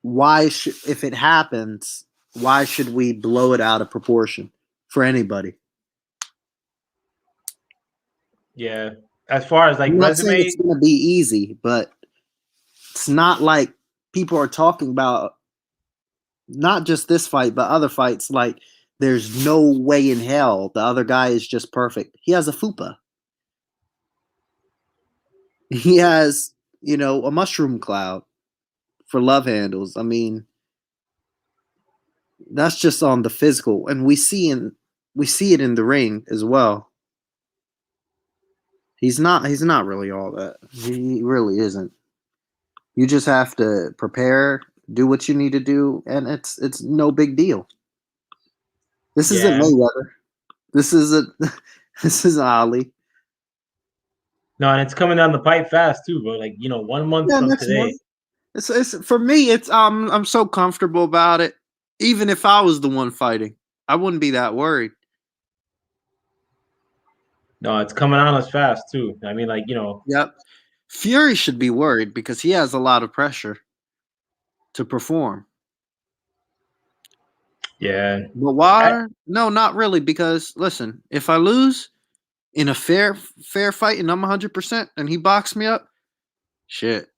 why should if it happens, why should we blow it out of proportion for anybody? Yeah, as far as like I'm not saying resume, it's going to be easy, but it's not like people are talking about not just this fight, but other fights. Like there's no way in hell the other guy is just perfect. He has a fupa. He has, a mushroom cloud for love handles. I mean, that's just on the physical, and we see it in the ring as well. He's not really all that. He really isn't. You just have to prepare, do what you need to do, and it's no big deal. This isn't yeah. Mayweather. This isn't this is Ali. No, and it's coming down the pipe fast too, bro. Like 1 month Yeah, from next today. month. It's for me. It's I'm so comfortable about it. Even if I was the one fighting, I wouldn't be that worried. No, it's coming on us fast too. I mean, like Yep. Fury should be worried because he has a lot of pressure to perform. yeah. But I, Wilder, no, not really. Because listen, if I lose in a fair fight and I'm 100% and he boxed me up, shit.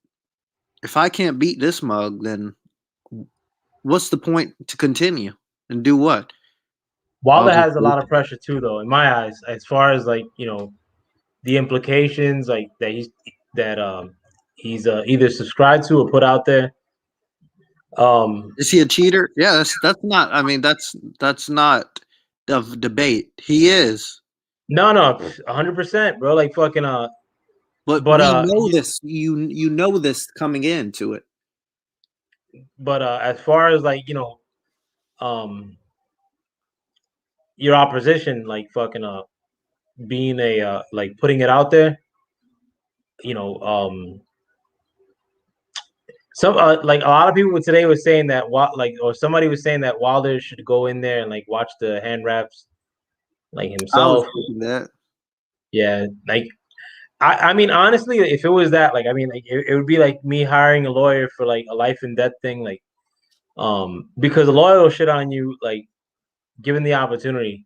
If I can't beat this mug, then what's the point to continue and do what? I'll Wilder just has a lot of pressure too, though, in my eyes, as far as like the implications, like that he's either subscribed to or put out there. Um, is he a cheater? Yeah, that's not. I mean, that's not the debate. He is, no, 100%, bro. Like fucking but but we know this. You know this coming into it. as far as like um, your opposition, like fucking being a like putting it out there, you know, some like a lot of people today was saying that or somebody was saying that Wilder should go in there and like watch the hand wraps like I was himself. thinking that. Yeah, like I mean honestly, if it was that, like I mean, like it would be like me hiring a lawyer for like a life and death thing, like because a lawyer will shit on you like given the opportunity,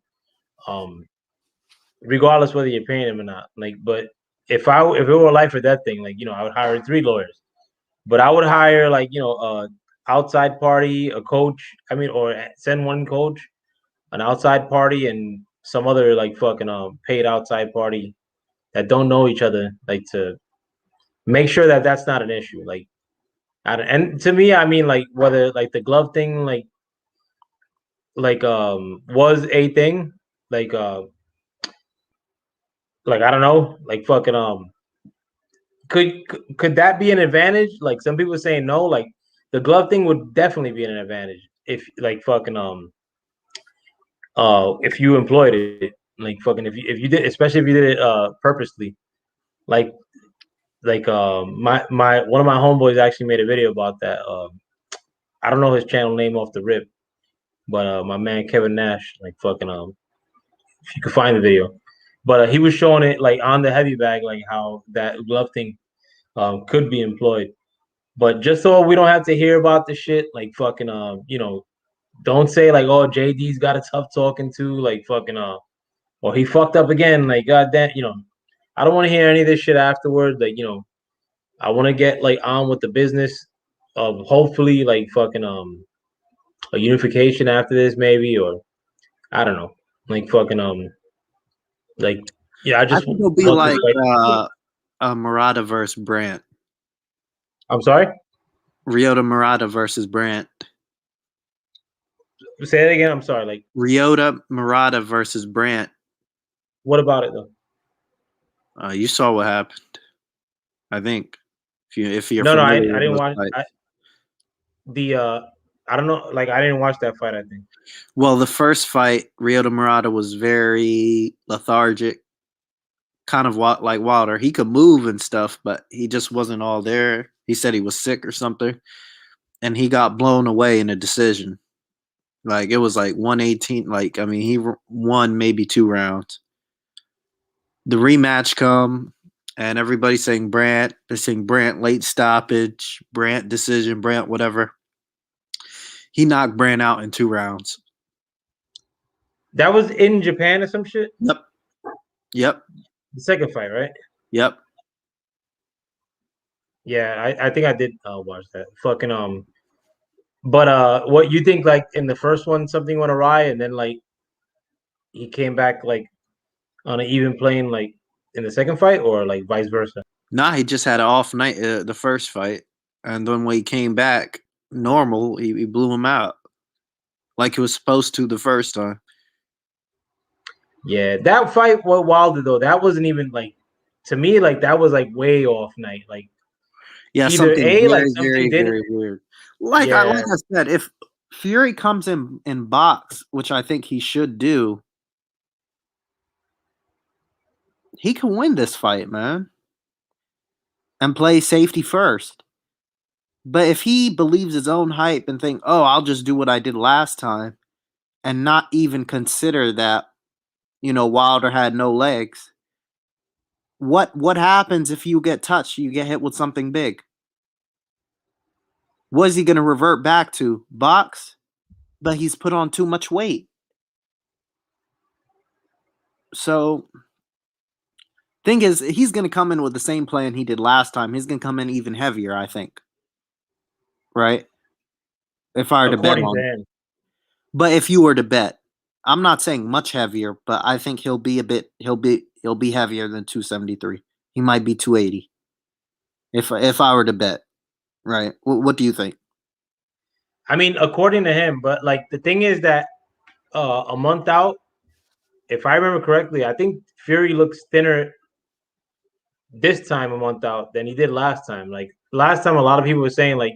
um, regardless whether you're paying him or not. Like, but if it were a life or death thing, like I would hire 3 lawyers, but I would hire like outside party, a coach. I mean, or send one coach, an outside party, and some other like fucking paid outside party that don't know each other, like to make sure that that's not an issue. Like, and to me, I mean, like whether like the glove thing, was a thing, like like I don't know, like fucking could that be an advantage? Like some people saying no, like the glove thing would definitely be an advantage if like fucking if you employed it, like fucking if you did, especially if you did it purposely, like my one of my homeboys actually made a video about that. I don't know his channel name off the rip, but my man Kevin Nash, like fucking if you could find the video, but he was showing it like on the heavy bag, like how that glove thing could be employed. But just so we don't have to hear about the shit, like fucking don't say like, oh, JD's got a tough talking to, like fucking or he fucked up again, like goddamn, I don't want to hear any of this shit afterwards. Like I want to get like on with the business of hopefully like fucking a unification after this maybe, or I don't know, like fucking like yeah, I I just think it'll be want this like fight. Murata versus Brandt. I'm sorry. Ryota Murata versus Brandt. Say it again. I'm sorry. Like, Ryota Murata versus Brandt. what about it though? You saw what happened. I think if you're No, no, familiar I with didn't those watch fights. the. I don't know. Like, I didn't watch that fight. I think. Well, the first fight, Ryota Murata was very lethargic, kind of like Wilder. He could move and stuff, but he just wasn't all there. He said he was sick or something, and he got blown away in a decision. Like it was like 118. Like I mean, he won maybe 2 rounds. The rematch come, and everybody's saying Brandt. They're saying Brandt late stoppage, Brandt decision, Brandt whatever. He knocked Brandt out in 2 rounds. That was in Japan or some shit. Yep. Yep. The second fight, right? Yep. Yeah, I think I did watch that. Fucking But what you think? Like in the first one, something went awry, and then like he came back like on an even plane, like in the second fight, or like vice versa. Nah, he just had an off night the first fight, and then when he came back normal, he blew him out like he was supposed to the first time. Yeah, that fight with Wilder though, that wasn't even like to me like that was like way off night. Like Yeah, either something A, like very, something very, didn't. very weird. Like Yeah, I said, if Fury comes in box, which I think he should do, he can win this fight, man, and play safety first. But if he believes his own hype and think, "Oh, I'll just do what I did last time," and not even consider that, Wilder had no legs, what happens if you get touched? You get hit with something big. What is he going to revert back to? Box? But he's put on too much weight. So, thing is, he's going to come in with the same plan he did last time. He's going to come in even heavier, I think. Right? If I were to bet according to on. him. But if you were to bet, I'm not saying much heavier, but I think he'll be heavier than 273. He might be 280. If I were to bet, right? What do you think? I mean, according to him, but like the thing is that a month out, if I remember correctly, I think Fury looks thinner this time a month out than he did last time. Like last time, a lot of people were saying like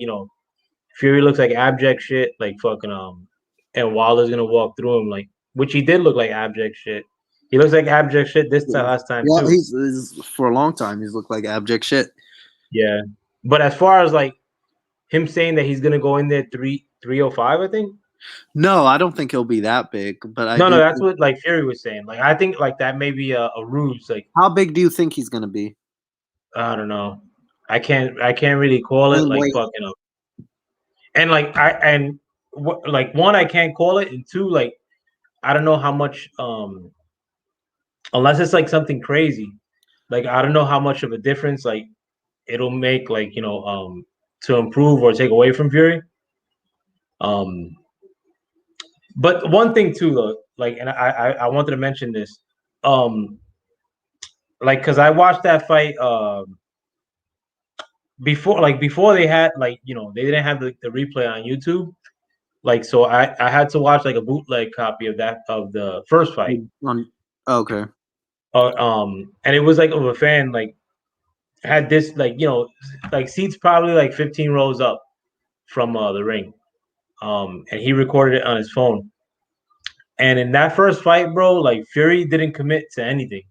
Fury looks like abject shit, like fucking and Wilder's gonna walk through him, like which he did look like abject shit. He looks like abject shit this time last time Well, too. he's for a long time he's looked like abject shit. Yeah, but as far as like him saying that he's gonna go in there 305, I think. No, I don't think he'll be that big, but I No, no, do. that's what like Fury was saying. Like I think like that may be a ruse. Like How big do you think he's gonna be? I don't know. I can't really call it Same like weight. fucking up. And like like one I can't call it, and two like I don't know how much unless it's like something crazy. Like I don't know how much of a difference like it'll make like to improve or take away from Fury. Um but one thing too though, like and I wanted to mention this. Um like cuz I watched that fight before they had like they didn't have the replay on YouTube. Like so I had to watch like a bootleg copy of the first fight. Okay. And it was like of a fan like had this like like seats probably like 15 rows up from the ring. And he recorded it on his phone. And in that first fight, bro, like Fury didn't commit to anything,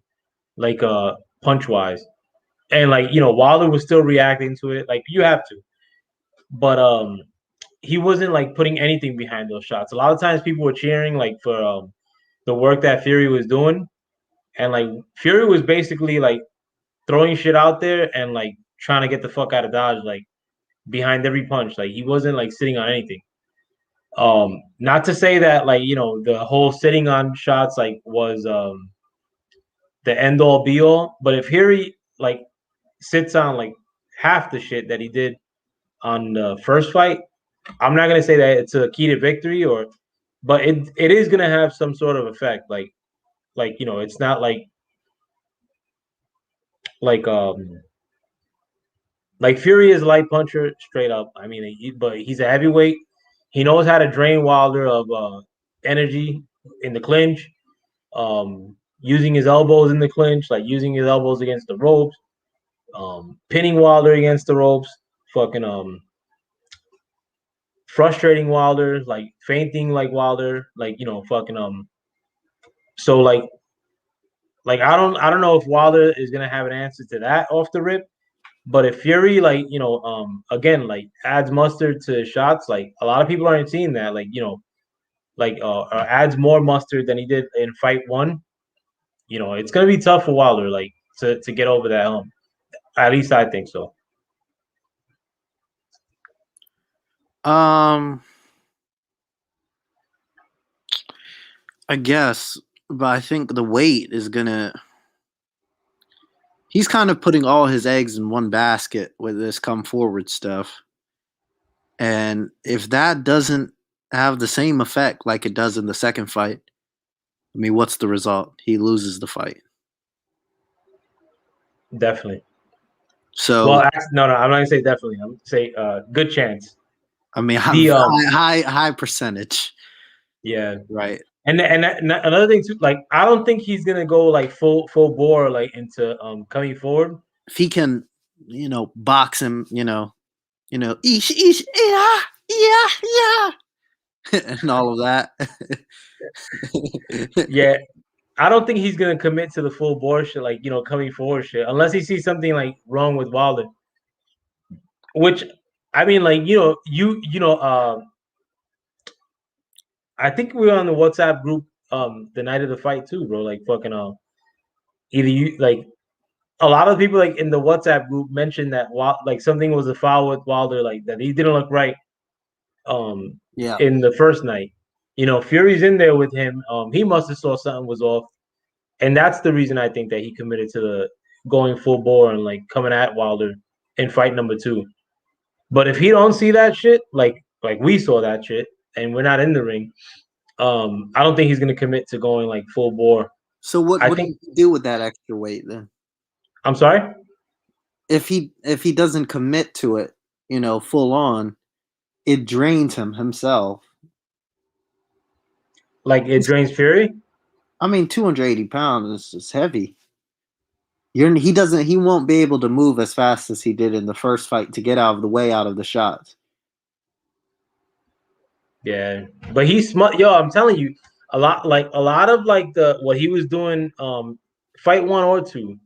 like punch wise. And like Wilder was still reacting to it, like you have to. But he wasn't like putting anything behind those shots. A lot of times people were cheering like for the work that Fury was doing, and like Fury was basically like throwing shit out there and like trying to get the fuck out of Dodge, like behind every punch. Like he wasn't like sitting on anything. Not to say that like the whole sitting on shots like was the end all be all, but if Fury like sits on like half the shit that he did on the first fight, I'm not gonna say that it's a key to victory but it is gonna have some sort of effect. Like it's not like like Fury is a light puncher straight up. I mean, but he's a heavyweight. He knows how to drain Wilder of energy in the clinch. Using his elbows in the clinch, like using his elbows against the ropes, pinning Wilder against the ropes, fucking frustrating Wilder, like fainting like Wilder, like fucking So I don't know if Wilder is gonna have an answer to that off the rip, but if Fury again like adds mustard to shots, like a lot of people aren't seeing that, adds more mustard than he did in fight one. It's gonna be tough for Wilder like to get over that hump. At least I think so. I guess, but I think the weight is gonna. He's kind of putting all his eggs in one basket with this come forward stuff, and if that doesn't have the same effect like it does in the second fight, I mean, what's the result? He loses the fight. Definitely. So, Well, no, I'm not gonna say definitely. I'm gonna say good chance. I mean, The high percentage, Yeah, right? and another thing too, like I don't think he's gonna go like full bore like into coming forward. If he can, box him, yeah, yeah, yeah, and all of that. Yeah, I don't think he's gonna commit to the full bore shit, like coming forward shit, unless he sees something like wrong with Wilder. Which, I mean, like I think we were on the WhatsApp group the night of the fight too, bro. Like fucking either you like a lot of people like in the WhatsApp group mentioned that like something was a foul with Wilder, like that he didn't look right Yeah. in the first night. Fury's in there with him. He must have saw something was off. And that's the reason I think that he committed to the going full bore and like coming at Wilder in fight number two. But if he don't see that shit, like we saw that shit, and we're not in the ring, I don't think he's gonna commit to going like full bore. So what I do think. you do with that extra weight then? I'm sorry. If he doesn't commit to it, full on, it drains him himself. Like it drains Fury. I mean, 280 pounds is heavy. He won't be able to move as fast as he did in the first fight to get out of the way out of the shots. Yeah, but he's smart. Yo, I'm telling you, a lot of like the what he was doing, fight one or two,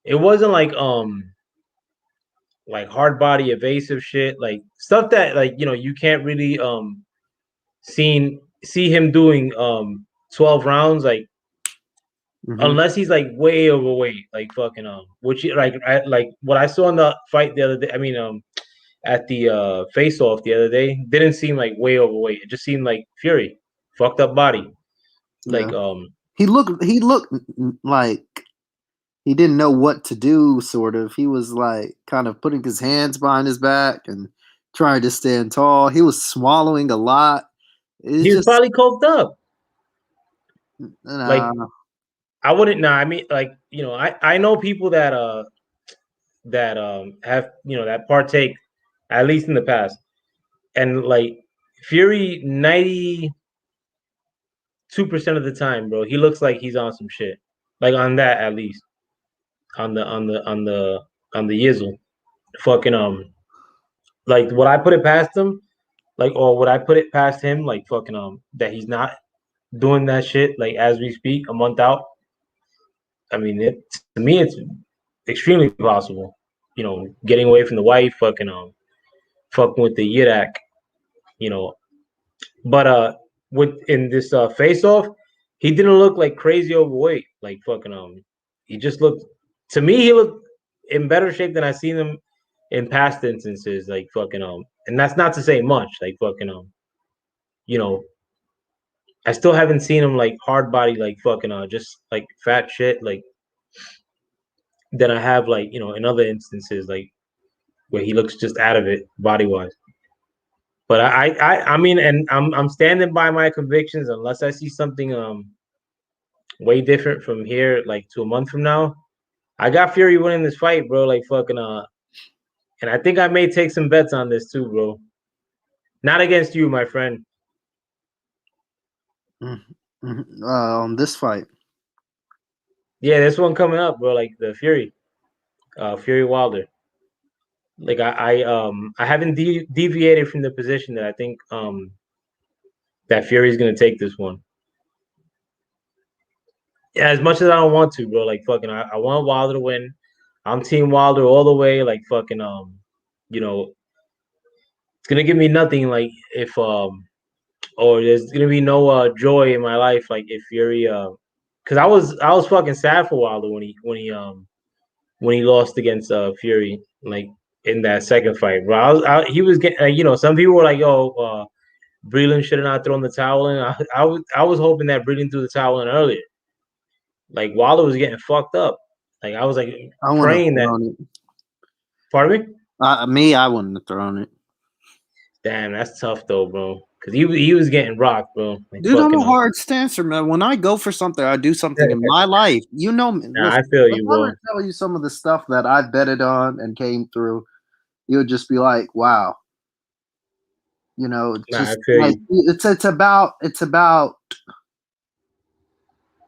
it wasn't like hard body evasive shit, like stuff that like you can't really see him doing 12 rounds like unless he's like way overweight, like fucking which like what I saw in the fight the other day. I mean at the face off the other day didn't seem like way overweight. It just seemed like Fury, fucked up body. Like Yeah. He looked like he didn't know what to do, sort of. He was like kind of putting his hands behind his back and trying to stand tall. He was swallowing a lot. he was probably coked up. Like uh, I wouldn't I mean like I know people that have that partake at least in the past. And like Fury 92% of the time, bro, he looks like he's on some shit. Like on that at least. On the yizzle. Fucking like would I put it past him? Like or would I put it past him like fucking that he's not doing that shit like as we speak a month out? I mean to me it's extremely possible. Getting away from the wife, fucking with the Yirak, you know. But with in this face off, he didn't look like crazy overweight. Like fucking he just looked to me he looked in better shape than I've seen him in past instances. Like fucking and that's not to say much. Like fucking you know, I still haven't seen him like hard body like fucking just like fat shit like than I have like in other instances like where he looks just out of it body wise. But I mean, and I'm standing by my convictions unless I see something way different from here, like to a month from now. I got Fury winning this fight, bro. Like fucking and I think I may take some bets on this too, bro. Not against you, my friend. This fight. Yeah, this one coming up, bro. Like the Fury, Fury Wilder. Like I haven't deviated from the position that I think that Fury's gonna take this one. Yeah, as much as I don't want to, bro. Like fucking, I want Wilder to win. I'm Team Wilder all the way. Like fucking, you know, it's gonna give me nothing. Like if or there's gonna be no joy in my life. Like if Fury, because I was fucking sad for Wilder when he lost against Fury, like in that second fight. Bro, he was getting, some people were like, "Yo, Breland should have not thrown the towel in." I was hoping that Breland threw the towel in earlier. Like Wilder was getting fucked up. Like I was like I wouldn't have praying that. thrown it. Pardon me. I wouldn't have thrown it. Damn, that's tough though, bro. Cause he was getting rocked, bro. Like Dude, I'm fucking a hard stancer, man. When I go for something, I do something in my life. You know me. Nah, I Listen, feel if you, I were bro. to tell you some of the stuff that I've betted on and came through, you would just be like, wow. You know, it's Nah, I just feel like you.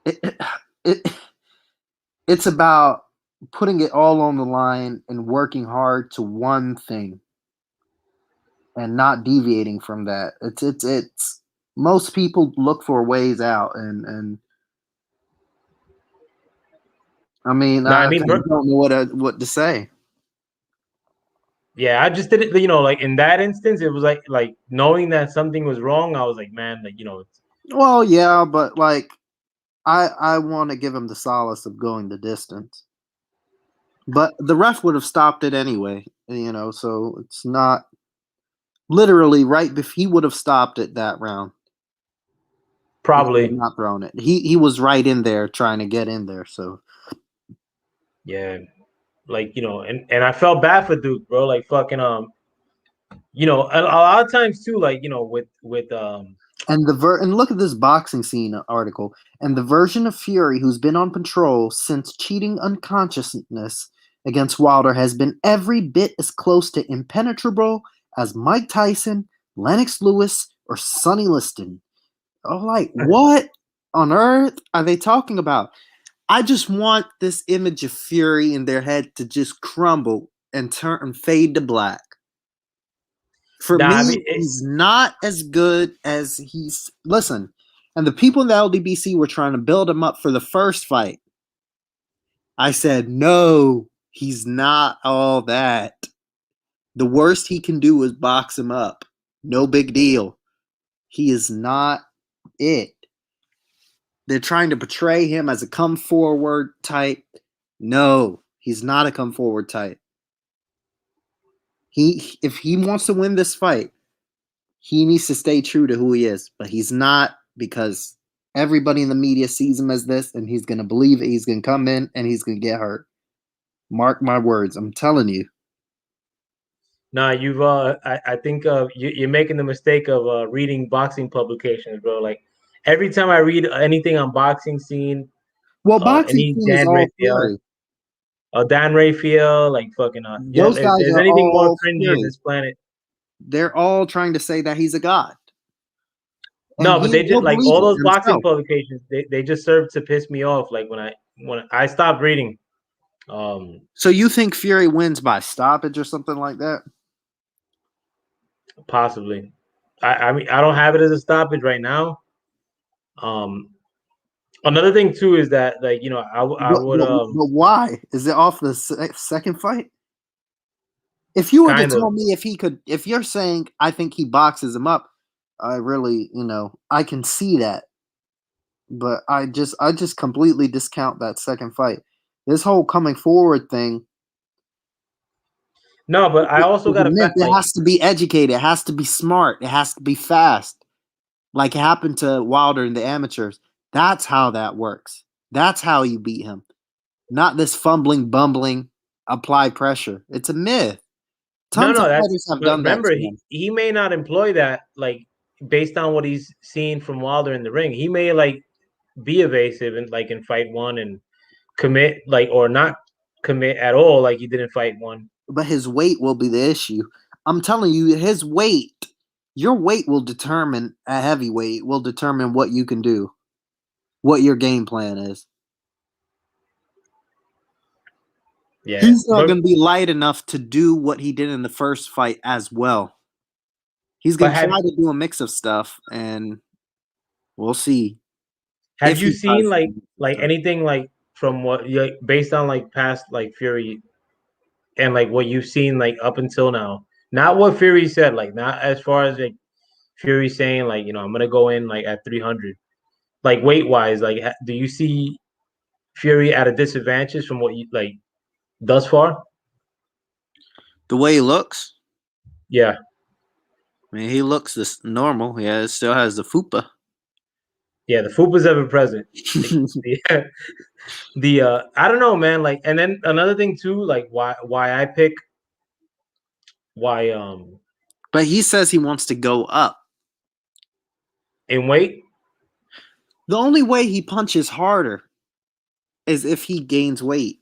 it, it, it's about putting it all on the line and working hard to one thing and not deviating from that. It's most people look for ways out, and I mean, Nah, I I mean, kind of don't know what to say. yeah, I just did it. Like in that instance, it was like knowing that something was wrong. I was like, man, like Well, yeah, but like I want to give him the solace of going the distance. But the ref would have stopped it anyway, so it's not literally right if he would have stopped it that round. He would have probably, not thrown it. He was right in there trying to get in there, so yeah, like and I felt bad for Duke, bro. Like fucking, a lot of times too, like with. and look at this boxing scene article. And the version of Fury who's been on patrol since cheating unconsciousness against Wilder has been every bit as close to impenetrable as Mike Tyson, Lennox Lewis, or Sonny Liston. Oh, like what on earth are they talking about? I just want this image of Fury in their head to just crumble and turn and fade to black. For Nah, I me, mean, he's not as good as he's. Listen, and the people in the LDBC were trying to build him up for the first fight. I said, no, he's not all that. The worst he can do is box him up. No big deal. He is not it. They're trying to portray him as a come forward type. No, he's not a come forward type. If he wants to win this fight, he needs to stay true to who he is, but he's not because everybody in the media sees him as this, and he's gonna believe it. He's gonna come in and he's gonna get hurt. Mark my words. I'm telling you. nah, you've I think you're making the mistake of reading boxing publications, bro. Like every time I read anything on boxing scene, Well, boxing any scene is all Fury. Dan Raphael, like fucking yeah. Those If guys there's are anything more all cringy in Fury. this planet, They're all trying to say that he's a god, and no, but they just he'll like believe all it those boxing himself. publications. They just serve to piss me off. Like when I stopped reading, um, So you think Fury wins by stoppage or something like that? possibly. I mean I don't have it as a stoppage right now. Um, Another thing too is that like I would But why? Is it off the second fight? If you were to kind of. tell me if you're saying I think he boxes him up, I really, I can see that. But I just completely discount that second fight. This whole coming forward thing No, but I also is a got a myth. fact It like has to be educated. It has to be smart. It has to be fast. Like it happened to Wilder in the amateurs. That's how that works. That's how you beat him. Not this fumbling, bumbling, apply pressure. It's a myth. no, Tons of no, that's fighters have but done that remember to he him. he may not employ that like based on what he's seen from Wilder in the ring. He may like be evasive and like in fight one and commit like or not commit at all like he did in fight one. But his weight will be the issue. I'm telling you, his weight, your weight will determine a heavyweight will determine what you can do, what your game plan is. Yeah, He's not going to be light enough to do what he did in the first fight as well. He's but going to try to do a mix of stuff, and we'll see have if you he seen does. like anything like from what you like, based on like past like Fury and like what you've seen like up until now? Not what Fury said, like not as far as like Fury saying like I'm gonna go in like at 300, like weight wise. Like, do you see Fury at a disadvantage from what you like thus far? The way he looks, Yeah, I mean, he looks this normal. Yeah, it still has the fupa. yeah. The Fupa's ever present. Like, the I don't know, man. Like, and then another thing too, like why I pick why But he says he wants to go up. in weight. The only way he punches harder is if he gains weight.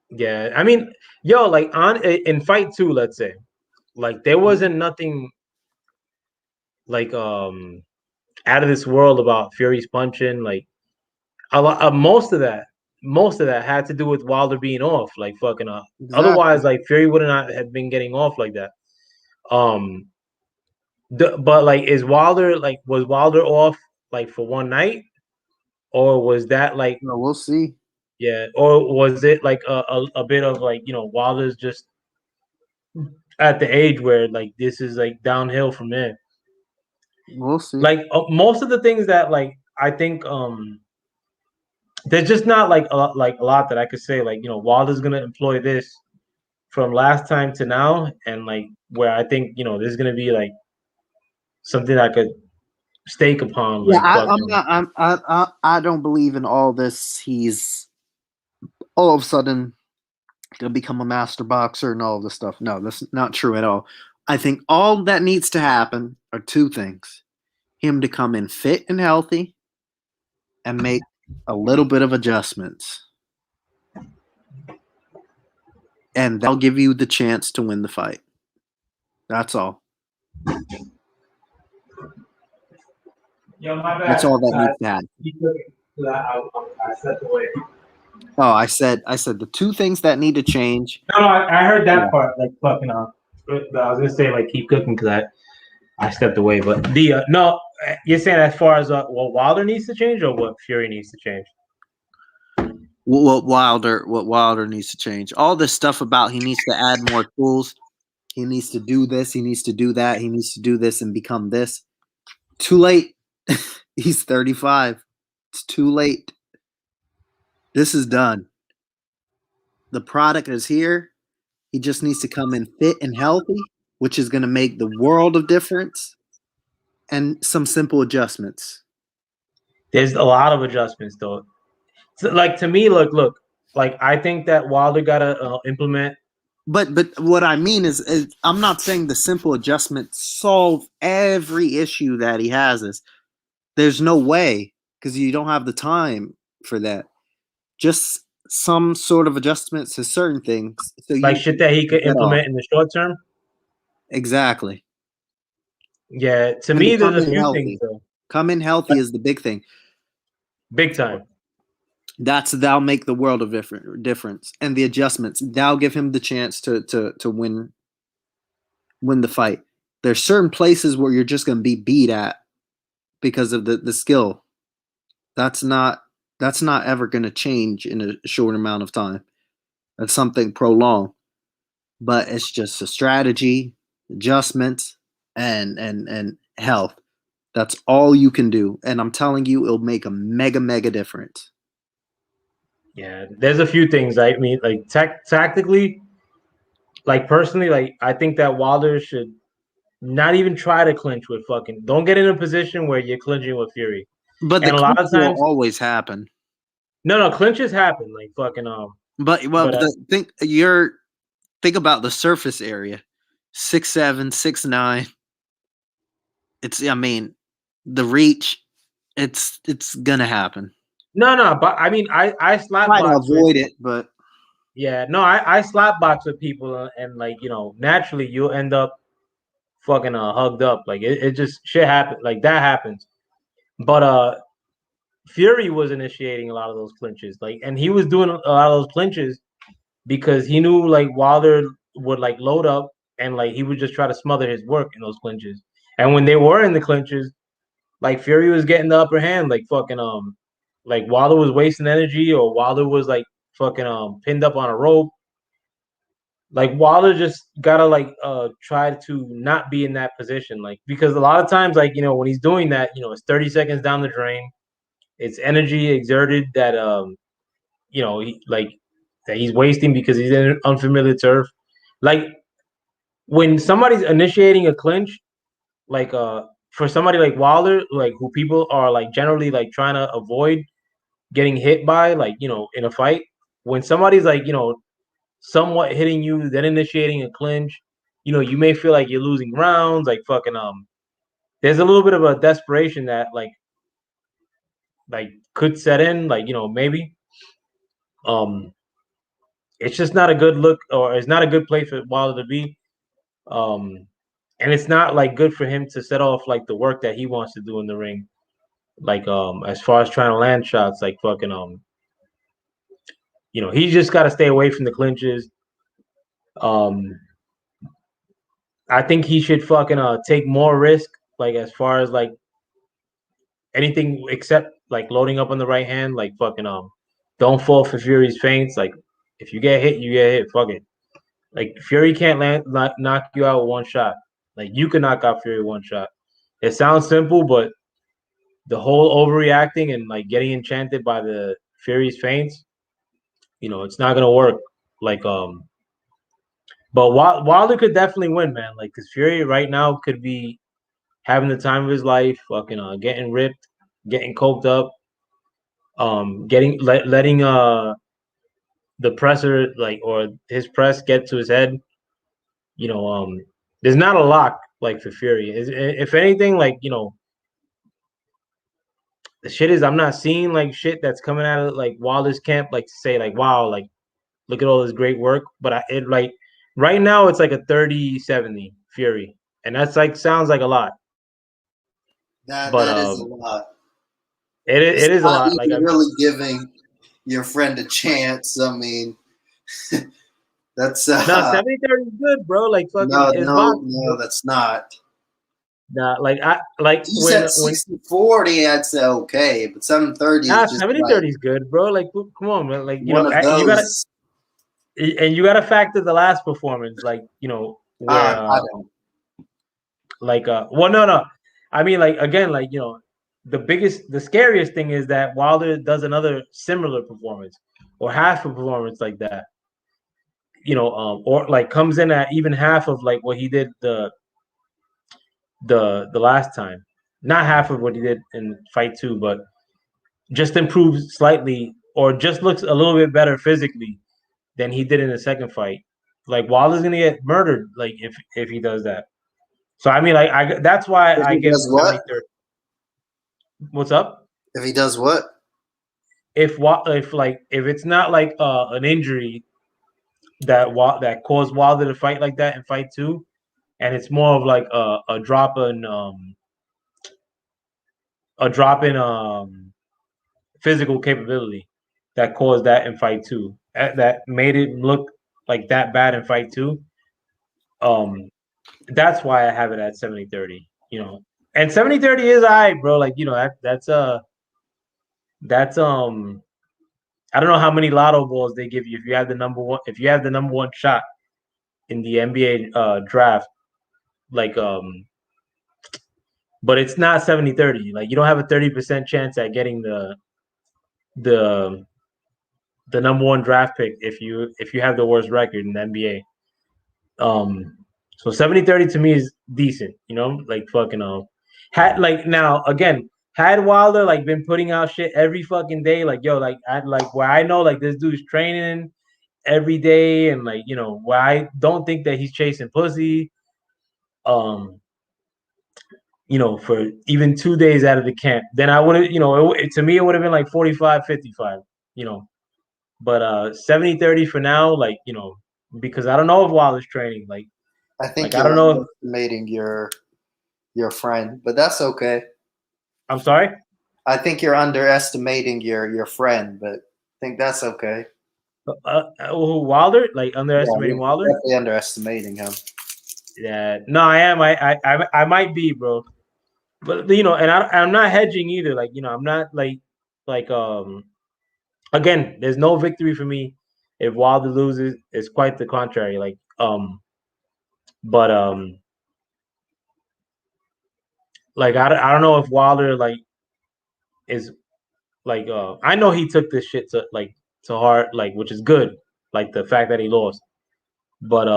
Yeah, I mean, yo, like on in fight two, let's say, like there wasn't nothing like out of this world about Fury's punching. Like a lot, most of that had to do with Wilder being off, like fucking up. Exactly. Otherwise, like Fury would not have been getting off like that. Um, but like, is Wilder like was Wilder off like for one night, or was that like Well, we'll see. yeah, or was it like a bit of like Wilder's just at the age where like this is like downhill from there. We'll see. Like most of the things that like I think there's just not like a lot that I could say like Wilder's gonna employ this from last time to now, and like where I think there's gonna be like something I could stake upon Yeah, like I'm fucking not. I don't believe in all this. He's all of a sudden gonna become a master boxer and all this stuff. No, that's not true at all. I think all that needs to happen are two things: him to come in fit and healthy, and make a little bit of adjustments, and that'll give you the chance to win the fight. That's all. Yo, my That's bad. all that needs to happen. Keep looking. I stepped away. Oh, I said the two things that need to change. No, I heard Yeah. that part. Like fucking but I was gonna say like keep cooking because I stepped away. But the no, you're saying as far as what Wilder needs to change or what Fury needs to change? What Wilder needs to change. All this stuff about he needs to add more tools. He needs to do this. He needs to do that. He needs to do this and become this. Too late. He's 35. It's too late. This is done. The product is here. He just needs to come in fit and healthy, which is going to make the world of difference, and some simple adjustments. There's a lot of adjustments though. So, like to me, look. Like I think that Wilder gotta implement. But what I mean is I'm not saying the simple adjustments solve every issue that he has. There's no way because you don't have the time for that. Just some sort of adjustments to certain things so Like you shit that he could get off. implement in the short term. Exactly. Yeah, to And to me, there's come a in few things healthy. though. Come in healthy is the big thing. Big time. That'll make the world of difference. And the adjustments, that'll give him the chance to win the fight. There's certain places where you're just gonna be beat at because of the skill. That's not ever gonna change in a short amount of time. That's something prolonged. But it's just a strategy, adjustments, and health. That's all you can do. And I'm telling you, it'll make a mega difference. Yeah, there's a few things. I mean, like tactically, like personally, like I think that Wilder should not even try to clinch with fucking. Don't get in a position where you're clinching with Fury. But the And a lot clinch of will times, always happen. no, clinches happen. Like fucking But but think about the surface area. 6'7", 6'9". I mean, the reach, it's gonna happen. no, but I mean, I slap Try to box with avoid it, but Yeah, no, I slap box with people, and like naturally you'll end up fucking hugged up. Like it just shit happen like that happens. But Fury was initiating a lot of those clinches, like, and he was doing a lot of those clinches because he knew like Wilder would like load up and like he would just try to smother his work in those clinches. And when they were in the clinches, like Fury was getting the upper hand, like fucking like Wilder was wasting energy or Wilder was like fucking pinned up on a rope. Like Wilder just gotta like try to not be in that position, like because a lot of times like when he's doing that, it's 30 seconds down the drain. It's energy exerted that like that he's wasting because he's in unfamiliar turf. Like when somebody's initiating a clinch, like for somebody like Wilder, like who people are like generally like trying to avoid getting hit by, like in a fight. When somebody's like somewhat hitting you, then initiating a clinch, you may feel like you're losing rounds, like fucking there's a little bit of a desperation that like could set in, like maybe um it's just not a good look, or it's not a good place for Wilder to be. Um, and it's not like good for him to set off like the work that he wants to do in the ring. Like as far as trying to land shots, like fucking he just got to stay away from the clinches. Um, I think he should fucking take more risk, like as far as like anything except like loading up on the right hand, like fucking don't fall for Fury's feints. Like if you get hit, you get hit. Fuck it. Like Fury can't knock you out with one shot. Like you can knock out Fury with one shot. It sounds simple, but the whole overreacting and like getting enchanted by the Fury's feints, it's not gonna work. Like but Wilder could definitely win, man. Like because Fury right now could be having the time of his life, fucking getting ripped, getting coked up, getting letting the presser like or his press get to his head. You know, there's not a lock like for Fury. If anything, like the shit is I'm not seeing like shit that's coming out of like Wilder's camp, like to say like wow, like look at all this great work. But it like right now it's like a 30-70 Fury, and that's like sounds like a lot, but That is a lot. it It's is a not lot. Like even really giving your friend a chance. I mean, that's no 70-30 is good, bro. Like fucking it's boxing, bro. no, that's not. Nah, like I like You said when 60-40, I'd say okay, but 730 is nah just 70 like 30 is good, bro. Like come on, man. Like one of you gotta those. and you gotta factor the last performance, like where I don't. like well no I mean like again like the scariest thing is that Wilder does another similar performance or half a performance like that, or like comes in at even half of like what he did the last time, not half of what he did in fight two, but just improves slightly or just looks a little bit better physically than he did in the second fight. Like Wilder's gonna get murdered like if he does that. So I mean like I that's why If I he give does what? 70-30. What's up? If he does what? If it's not like an injury that caused Wilder to fight like that in fight two, and it's more of like a drop in physical capability that caused that in fight two, that made it look like that bad in fight two. Um, that's why I have it at 70-30. And 70-30 is alright, bro. Like that's I don't know how many lotto balls they give you if you have the number one shot in the NBA draft. Like but it's not 70-30. Like you don't have a 30% chance at getting the the number one draft pick if you have the worst record in the NBA. So 70-30 to me is decent, like fucking had like now again had Wilder like been putting out shit every fucking day, like yo, like I like where I know like this dude's training every day and like where I don't think that he's chasing pussy. Um, for even 2 days out of the camp, then I would have, to me, it would have been like 45-55, you know. But 70-30 for now, like, because I don't know if Wilder's training. I Like think I you're don't know if underestimating your friend, but that's okay. I'm sorry. I think you're underestimating your friend, but I think that's okay. Who, Wilder? Like Yeah, underestimating you're Wilder? definitely underestimating him. Yeah, no, I am. I might be, bro. But and I'm not hedging either. Like I'm not like again. There's no victory for me if Wilder loses. It's quite the contrary. But like I don't know if Wilder like is like I know he took this shit to heart, like, which is good. Like the fact that he lost, but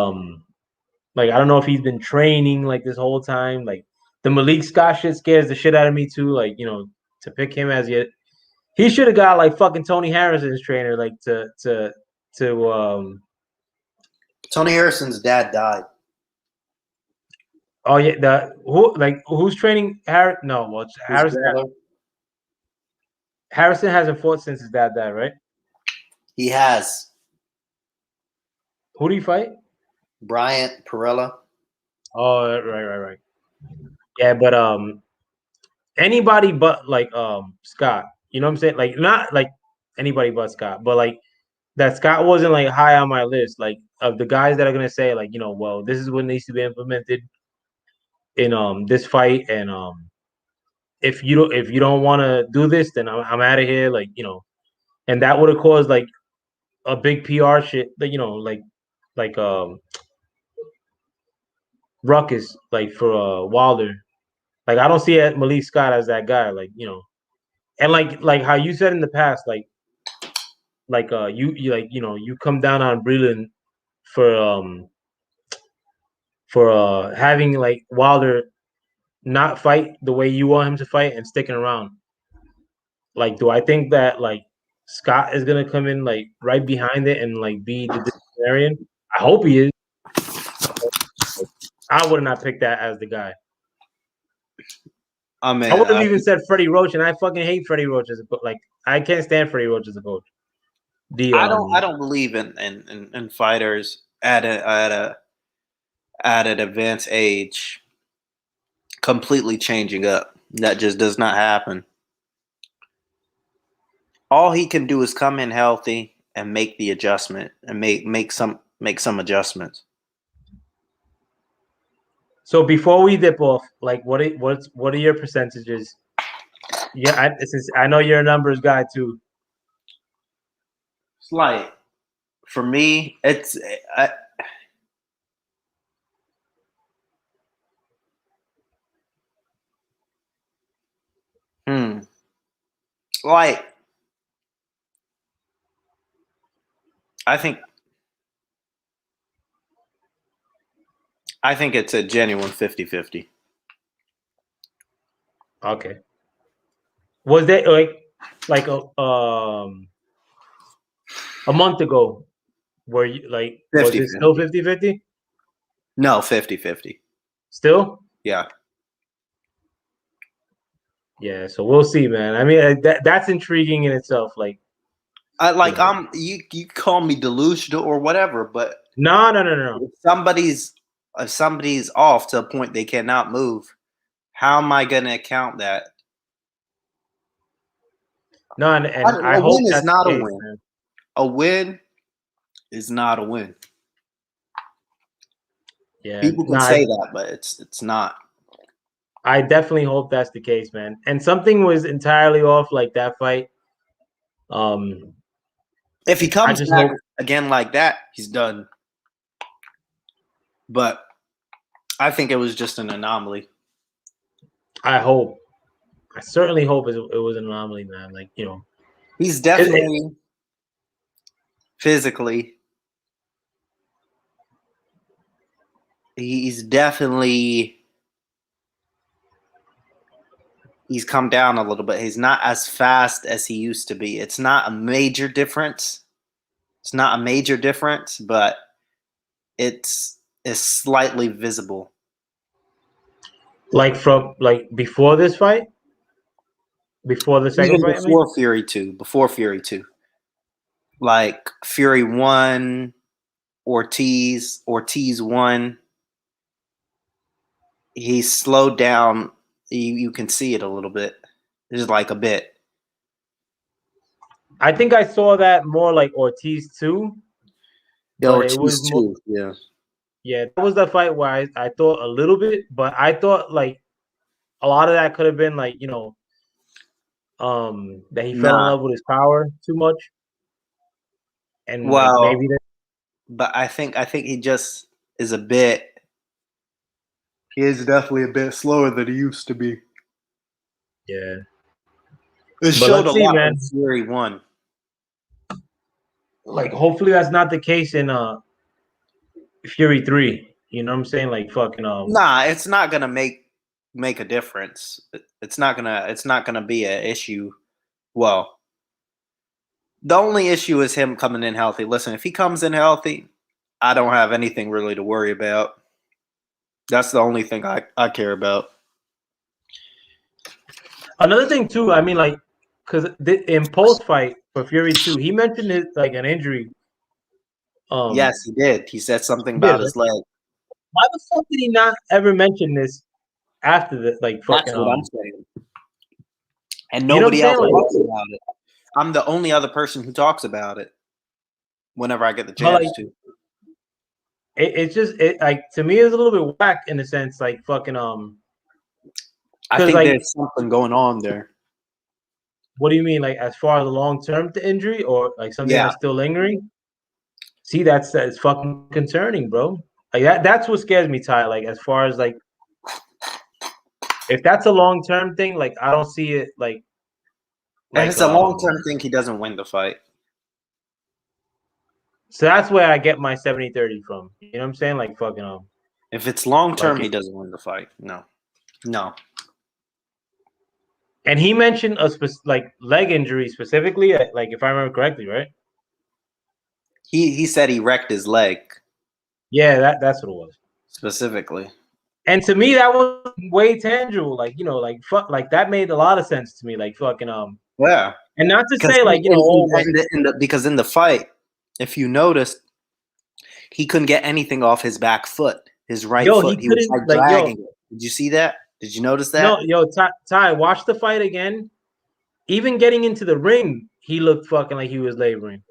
like I don't know if he's been training like this whole time. Like the Malik Scott shit scares the shit out of me too. Like to pick him as yet, he should have got like fucking Tony Harrison's trainer, like to. Tony Harrison's dad died. Oh yeah, who's training Harris? No, well, His brother. Harrison hasn't fought since his dad died, right? He has Who do you fight? Bryant Perella. Oh, right. Yeah, but anybody but like Scott. You know what I'm saying? Like not like anybody but Scott, but like that Scott wasn't like high on my list. Like of the guys that are gonna say like well, this is what needs to be implemented in this fight, and if you don't want to do this, then I'm out of here. Like and that would have caused like a big PR shit. Like like ruckus like for Wilder. Like I don't see Malik Scott as that guy. Like and like how you said in the past, like you like you come down on Breland for having like Wilder not fight the way you want him to fight and sticking around. Like, do I think that like Scott is gonna come in like right behind it and like be the disciplinarian? I hope he is. I would not pick that as the guy. I I mean, would have even said Freddie Roach, and I fucking hate Freddie Roach as a coach. Like, I can't stand Freddie Roach as a coach. The I don't believe in fighters at an advanced age completely changing up. That just does not happen. All he can do is come in healthy and make the adjustment and make some adjustments. So before we dip off, like, what are your percentages? Yeah, I know you're a numbers guy too. It's like for me, it's hmm, like I think I think it's a genuine 50-50. Okay. Was that like a month ago? Where you like was it still 50-50. 50-50? No, 50-50. Still? Yeah. Yeah. So we'll see, man. I mean, that's intriguing in itself. Like, I you like know, you call me delusional or whatever, but no. if somebody's off to a point they cannot move, how am I going to account that? No, and I A hope win is that's the not a case, win. man. A win is not a win. Yeah. People No, can say that, but it's not. I definitely hope that's the case, man. And something was entirely off, like that fight. Um, If he I comes just back hope. again like that, he's done. But I think it was just an anomaly. I hope. I certainly hope it was an anomaly, man. Like He's it, definitely physically. He's definitely. He's come down a little bit. He's not as fast as he used to be. It's not a major difference. It's not a major difference, but it's slightly visible. like from like before this fight, before the second Even fight, I mean. before Fury 2, before Fury 2. like Fury won, Ortiz won. He slowed down. You can see it a little bit. Just like a bit. I think I saw that more like Ortiz too, but it was Ortiz more. too. Yeah. Yeah, that was the fight where I thought a little bit, but I thought like a lot of that could have been like that he fell in Nah. love with his power too much, and like Well, maybe that. but I think he just is a bit. He is definitely a bit slower than he used to be. Yeah, It but showed let's a see, lot man. when Fury won. Like hopefully that's not the case in Fury 3. You know what I'm saying? Like fucking Nah, it's not gonna make a difference. It's not gonna be an issue. Well, the only issue is him coming in healthy. Listen, if he comes in healthy, I don't have anything really to worry about. That's the only thing I care about. another thing too. I mean, like, because in post fight for Fury 2, he mentioned it like an injury. Yes, he did. He said something He did, about right? his leg. Why the fuck did he not ever mention this after the like That's fucking what I'm saying. And You know what I'm nobody else saying? Like, talks about it. I'm the only other person who talks about it whenever I get the but chance like to. it's just like to me it's a little bit whack in a sense, like fucking I because think like there's something going on there. what do you mean like as far as the long term injury or like something Yeah. that's still lingering? See, that's fucking concerning, bro. Like that's what scares me, Ty. Like as far as like if that's a long term thing, like I don't see it If like it's a long term thing, he doesn't win the fight. so that's where I get my 70-30 from. You know what I'm saying? Like fucking If it's long like term, he doesn't win the fight. No. No. and he mentioned like leg injury specifically, like if I remember correctly, right? He said he wrecked his leg Yeah, that's what it was. specifically. And to me, that was way tangible. Like like fuck, like that made a lot of sense to me. Like fucking Yeah. and not to Because say like oh like because in the fight, if you noticed, he couldn't get anything off his back foot, his right yo foot. he He was couldn't like like yo dragging it. Did you see that? Did you notice no that? yo Ty watch the fight again. Even getting into the ring, he looked fucking like he was laboring.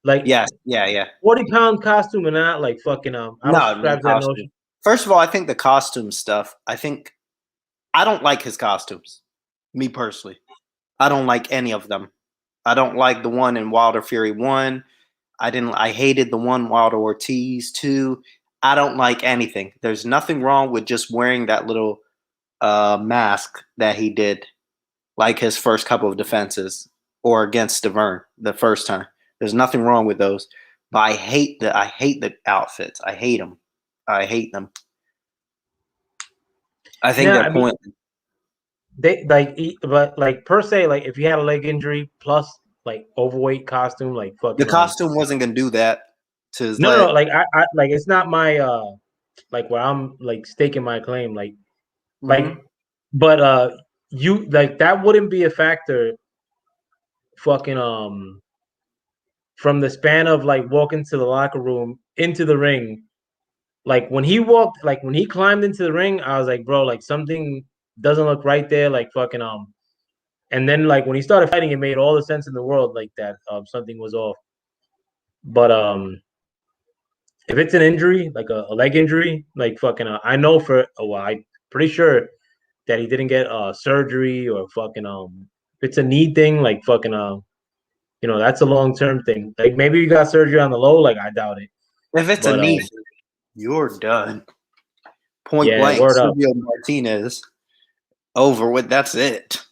Like Yes. Yeah. Yeah. 40-pound costume and not like fucking I don't No, no subscribe to that costume. notion. First of all, I think the costume stuff. I don't like his costumes. Me personally, I don't like any of them. I don't like the one in Wilder Fury 1. I hated the one Wilder Ortiz 2. I don't like anything. There's nothing wrong with just wearing that little mask that he did, like his first couple of defenses or against Deverne the first time. There's nothing wrong with those. But I hate the outfits. I hate them. I hate them. I think Yeah, they're I mean pointless. they like but like per se like if you had a leg injury plus like overweight costume like The fucking costume wasn't gonna do that to his no leg. like I like it's not my like where I'm like staking my claim like Mm-hmm. but you like that wouldn't be a factor fucking from the span of like walking to the locker room into the ring. Like when he climbed into the ring, I was like, bro, like something doesn't look right there. Like fucking and then like when he started fighting, it made all the sense in the world like that something was off. But if it's an injury, like a leg injury, like fucking I know for well, I'm pretty sure that he didn't get surgery or fucking if it's a knee thing, like fucking that's a long term thing. Like maybe you got surgery on the low, like I doubt it. If it's a But knee, you're done. Point yeah, blank. word up. Sergio Martinez over with. That's it.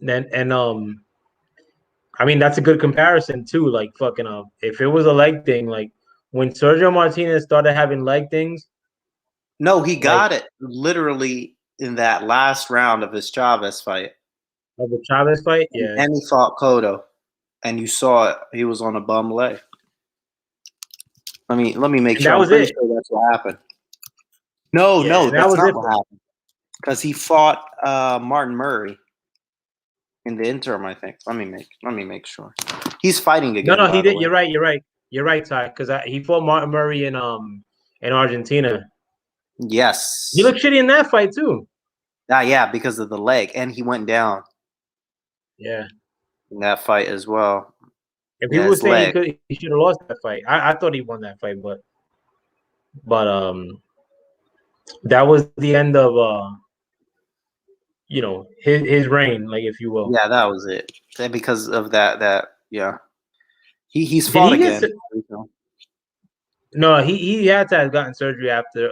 And I mean that's a good comparison too. Like fucking if it was a leg thing, like when Sergio Martinez started having leg things, No, he like got it literally in that last round of his Chavez fight. of the Chavez fight, yeah. And he fought Cotto, and you saw it. He was on a bum leg. Let me make And sure. that I'm was pretty it. sure that's what happened. No, Yeah, no, and that that's was not it. what happened. Because he fought Martin Murray. in the interim, I think. Let me make sure. He's fighting No, again, no, he by the did. way. You're right, Ty. Because he fought Martin Murray in Argentina. He Yes. looked shitty in that fight too. Yeah, because of the leg, and he went down Yeah. in that fight as well. And Yeah, people were his saying leg. he should have lost that fight. I thought he won that fight, but that was the end of his reign, like if you will. Yeah, that was it. And because of that yeah. He's Did fought he get again. no? He had to have gotten surgery after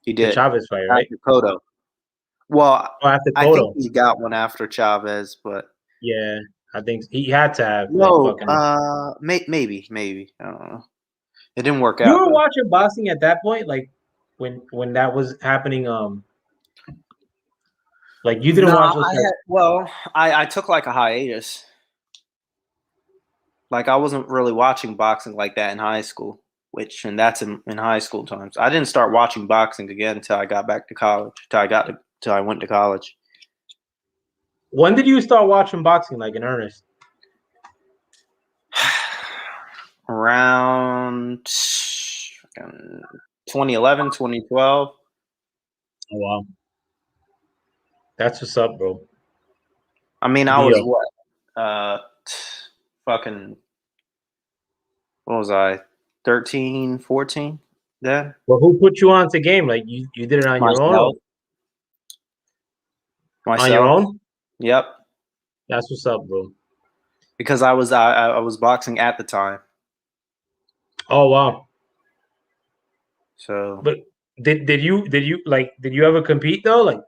He the did Chavez fight, right? after Cotto. Well, Or after I think Cotto. he got one after Chavez, but Yeah, I think he had to have like no, fucking. maybe I don't know. It didn't work You out were though. watching boxing at that point, like when that was happening. Like you didn't No, watch those fights. I took like a hiatus. Like I wasn't really watching boxing like that in high school, and that's in high school times. I didn't start watching boxing again until I got back to college. Till I went to college. When did you start watching boxing, like in earnest? Around 2011, 2012. Oh wow, that's what's up, bro. I mean, I was Leo. what? Fucking, what was I? 13, 14 then? Well, who put you onto game? Like you did it on your own or Myself. on your Myself. own? Yep. That's what's up, bro. Because I was boxing at the time. Oh wow. So But did you ever compete though? Like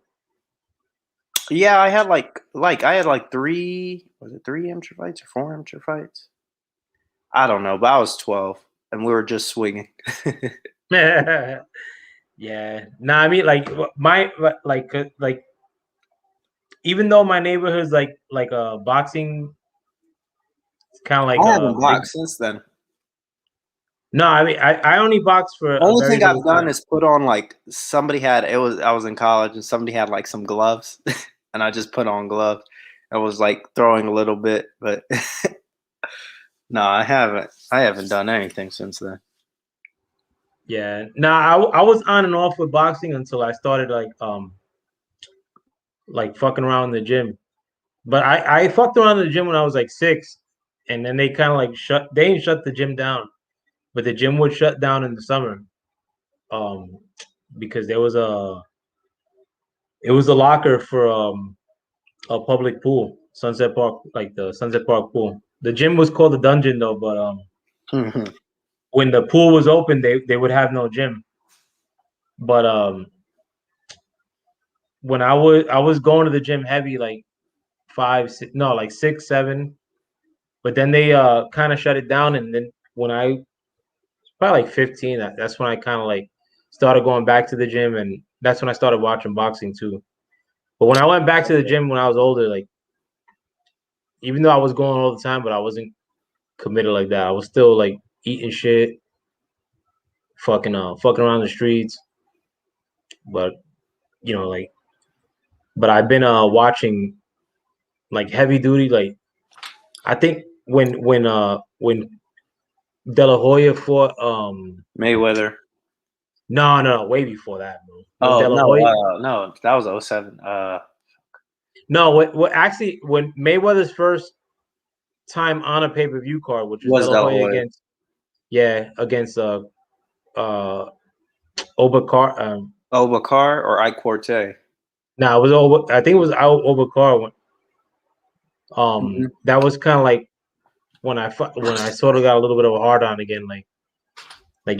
yeah, I had I had like three amateur fights or four amateur fights? I don't know, but I was 12 and we were just swinging. yeah. Nah, I mean like my like even though my neighborhood's like a boxing kind of like I a haven't big. boxed since then. No, I mean I only boxed for a Only very thing little I've done time. is put on like I was in college and somebody had like some gloves and I just put on gloves. I was like throwing a little bit, but no, I haven't. I haven't done anything since then. Yeah. Nah, I was on and off with boxing until I started like fucking around in the gym. But I fucked around in the gym when I was like 6, and then they kind of like they didn't shut the gym down, but the gym would shut down in the summer, um, because it was a locker for a public pool, Sunset Park, like the Sunset Park pool. The gym was called the Dungeon though, but when the pool was open, they would have no gym. But when I was going to the gym heavy, like 5, 6, no, like 6, 7. But then they kind of shut it down, and then when I probably like 15, that's when I kind of like started going back to the gym, and that's when I started watching boxing too. But when I went back to the gym when I was older, like even though I was going all the time, but I wasn't committed like that. I was still like eating shit, fucking around the streets. But like, but I've been watching like heavy duty. Like I think when De La Hoya fought Mayweather. no, way before that, bro. When Oh De La no, Hoya no, that was '07. no, what actually when Mayweather's first time on a pay-per-view card, which was De Was La De La Hoya Hoya. against uh Obakar. Obakar or Ike Quartet? No, it was over. I think it was Obakar. Mhm. That was kind of like when I sort of got a little bit of a hard on again, like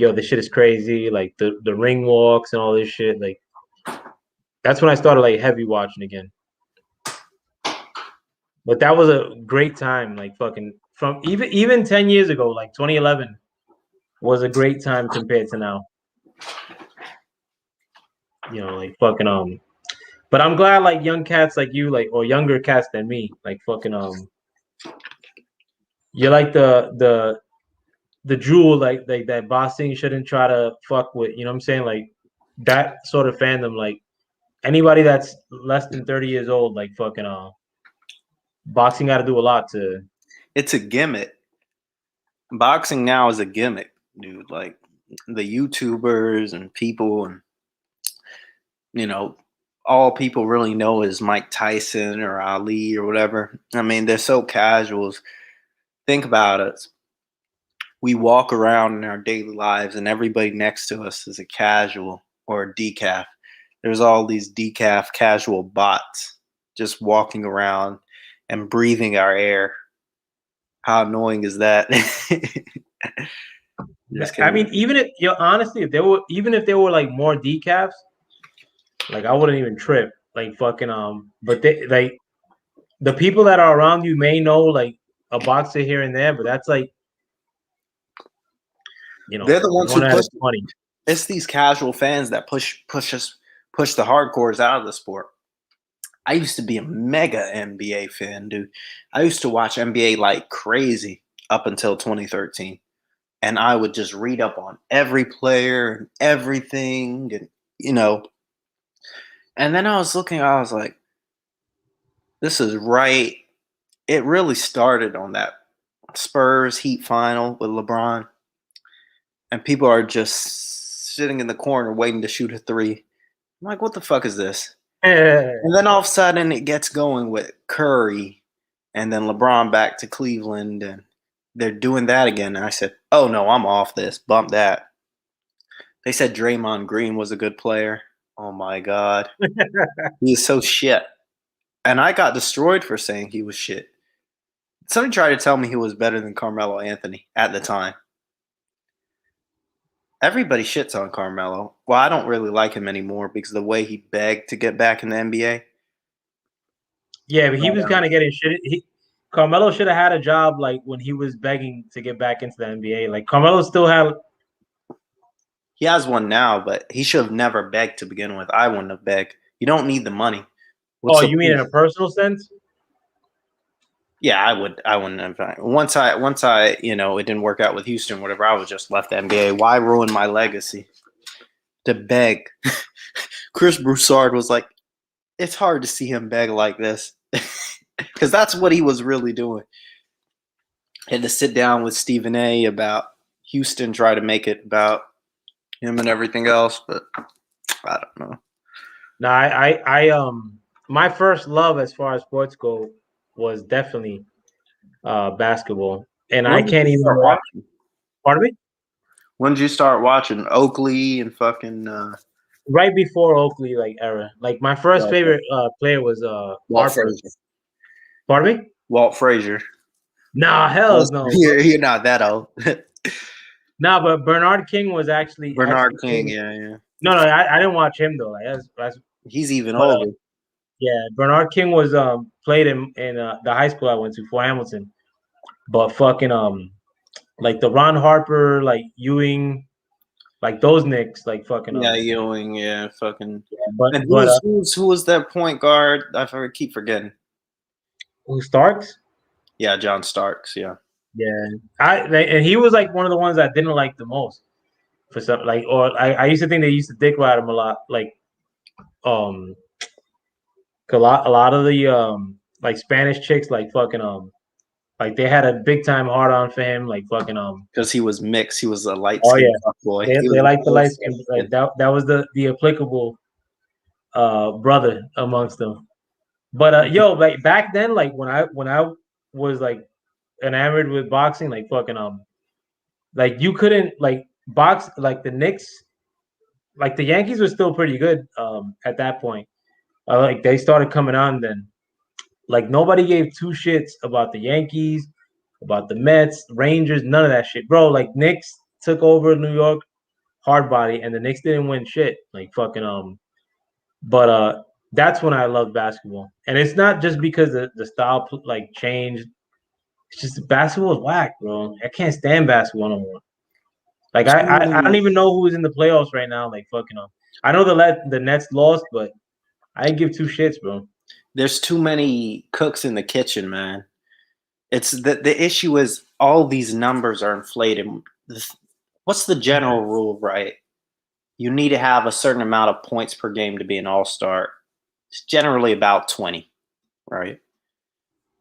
yo, this shit is crazy. Like the ring walks and all this shit. Like that's when I started like heavy watching again. But that was a great time. Like fucking from even 10 years ago, like 2011 was a great time compared to now. Like fucking But I'm glad like young cats like you, like or younger cats than me, like fucking you're like the jewel, like that boxing shouldn't try to fuck with. You know what I'm saying? Like that sort of fandom, like anybody that's less than 30 years old, like fucking boxing got to do a lot to. It's a gimmick. Boxing now is a gimmick, dude. Like the YouTubers and people, and all people really know is Mike Tyson or Ali or whatever. I mean, they're so casuals. Think about it. We walk around in our daily lives, and everybody next to us is a casual or a decaf. There's all these decaf casual bots just walking around and breathing our air. How annoying is that? Just I kidding. mean, even if honestly, if there were like more decaps, like I wouldn't even trip. Like fucking but they like the people that are around you may know like a boxer here and there, but that's like They're the ones who one out push. of 20. It's these casual fans that push the hardcores out of the sport. I used to be a mega NBA fan, dude. I used to watch NBA like crazy up until 2013. And I would just read up on every player and everything, and and then I was like, this is right. It really started on that Spurs Heat final with LeBron, and people are just sitting in the corner waiting to shoot a three. I'm like, what the fuck is this? And then all of a sudden it gets going with Curry and then LeBron back to Cleveland, and they're doing that again. And I said, oh no, I'm off this. Bump that. They said Draymond Green was a good player. Oh my God. He is so shit. And I got destroyed for saying he was shit. Somebody tried to tell me he was better than Carmelo Anthony at the time. Everybody shits on Carmelo. Well, I don't really like him anymore because of the way he begged to get back in the NBA. Yeah, but he was kind of getting shit. Carmelo should have had a job like when he was begging to get back into the NBA. Like Carmelo still had. He has one now, but he should have never begged to begin with. I wouldn't have begged. You don't need the money. Oh, you mean in a personal sense? Yeah, I would. I wouldn't have. Once I, it didn't work out with Houston, whatever. I was just left the NBA. Why ruin my legacy? To beg. Chris Broussard was like, it's hard to see him beg like this, because that's what he was really doing. Had to sit down with Stephen A. about Houston, try to make it about him and everything else, but I don't know. No, my first love as far as sports go was definitely basketball, and I When did can't you even start watch. watching? Pardon me? When did you start watching Oakley and fucking Right before Oakley like era. Like my first favorite player was Walt Harper. Frazier? Pardon me? Walt Frazier. Nah, hell no. You're not that old. Nah, but Bernard King was actually Bernard King, yeah. No, I didn't watch him though. Like that's He's even but older. yeah, Bernard King was played in the high school I went to, Fort Hamilton. But fucking like the Ron Harper, like Ewing, like those Knicks, like fucking Yeah, Ewing, yeah, fucking. yeah, but And who was that point guard? Keep forgetting. who Starks? Yeah, John Starks. Yeah. Yeah, and he was like one of the ones I didn't like the most for some like, or I used to think they used to dick ride him a lot, like um a lot of the like Spanish chicks like fucking like they had a big time hard on for him, like fucking Because he was mixed. He was a light oh skinned yeah, boy. they like the light skin, like that was the applicable brother amongst them. But yo, like back then, like when I was like enamored with boxing, like fucking like you couldn't like box like the Knicks, like the Yankees were still pretty good at that point. Like they started coming on then. Like nobody gave two shits about the Yankees, about the Mets, Rangers, none of that shit, bro. Like Knicks took over New York hard body, and the Knicks didn't win shit. Like fucking but that's when I loved basketball, and it's not just because the style like changed. It's just basketball is whack, bro. I can't stand basketball no more. Like I don't even know who's in the playoffs right now. Like fucking I know the Nets lost, but I didn't give two shits, bro. There's too many cooks in the kitchen, man. It's the issue is all these numbers are inflated. What's the general rule, right? You need to have a certain amount of points per game to be an all-star. It's generally about 20, right?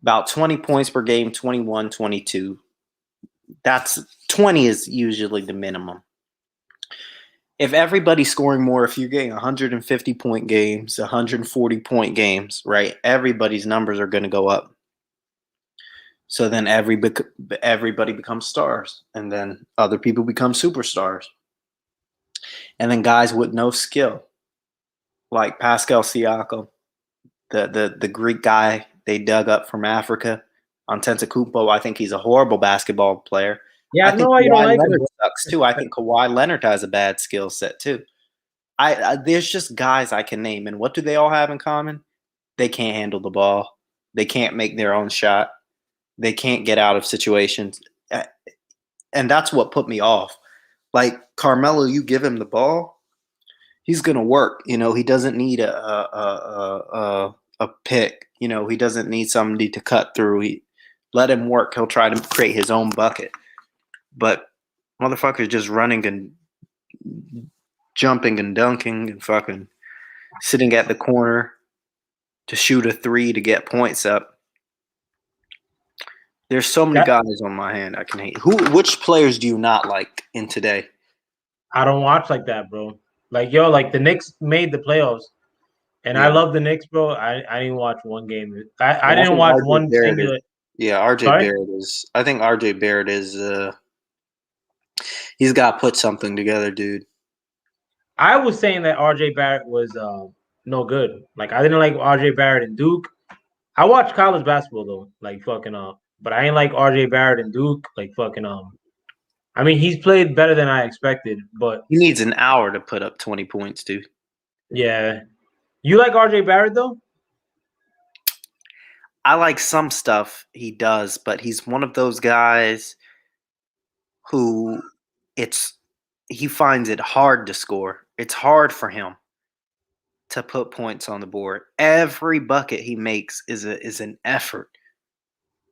about 20 points per game, 21, 22. That's 20 is usually the minimum. If everybody's scoring more, if you're getting 150-point games, 140-point games, right? Everybody's numbers are going to go up. So then everybody becomes stars, and then other people become superstars. And then guys with no skill, like Pascal Siakam, the Greek guy they dug up from Africa, Antetokounmpo. I think he's a horrible basketball player. Yeah, I I know think why you don't Kawhi like him, Leonard bro. sucks too. I think Kawhi Leonard has a bad skill set too. There's just guys I can name, and what do they all have in common? They can't handle the ball. They can't make their own shot. They can't get out of situations, and that's what put me off. Like Carmelo, you give him the ball, he's gonna work. He doesn't need a pick. He doesn't need somebody to cut through. Let him work. He'll try to create his own bucket. But motherfuckers just running and jumping and dunking and fucking sitting at the corner to shoot a three to get points up. There's so many That guys on my hand I can hate. Which players do you not like in today? I don't watch like that, bro. Like yo, like the Knicks made the playoffs, and I Yeah, love the Knicks, bro. I didn't watch one game. I I didn't think watch RJ one Barrett is. singular. Yeah, RJ Sorry. Barrett is. I think RJ Barrett is. He's got to put something together, dude. I was saying that RJ Barrett was no good. Like I didn't like RJ Barrett and Duke. I watched college basketball though, like fucking but I ain't like RJ Barrett and Duke, like fucking I mean, he's played better than I expected, but He needs an hour to put up 20 points, dude. yeah. You like RJ Barrett though? I like some stuff he does, but he's one of those guys who it's he finds it hard to score. It's hard for him to put points on the board. Every bucket he makes is an effort.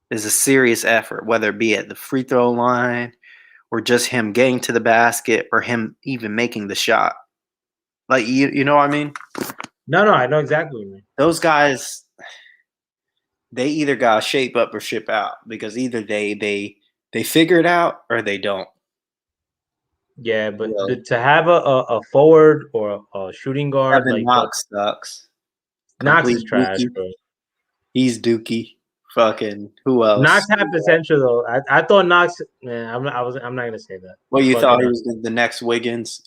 Is a serious effort, whether it be at the free throw line or just him getting to the basket or him even making the shot. Like you know what I mean? No, I know exactly what you mean. Those guys, they either got to shape up or ship out because either they figure it out or they don't. Yeah, but Really. to have a forward or a shooting guard Kevin like fuck, Knox sucks. Knox is Complete trash, dookie. bro. He's dookie. Fucking who Knox else? had potential though. I thought Knox. Man, I'm not gonna say that. Well, you thought Fucking he was the next Wiggins?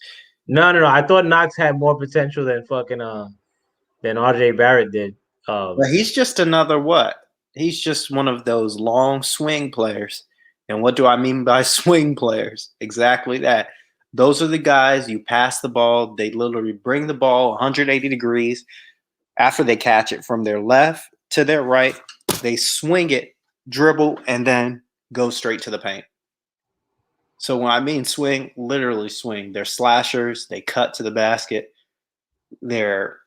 no. I thought Knox had more potential than fucking than RJ Barrett did. But he's just another what? He's just one of those long swing players. And what do I mean by swing players? Exactly that. Those are the guys you pass the ball, they literally bring the ball 180 degrees after they catch it from their left to their right. They swing it, dribble, and then go straight to the paint. So when I mean swing, literally swing. They're slashers, they cut to the basket, they're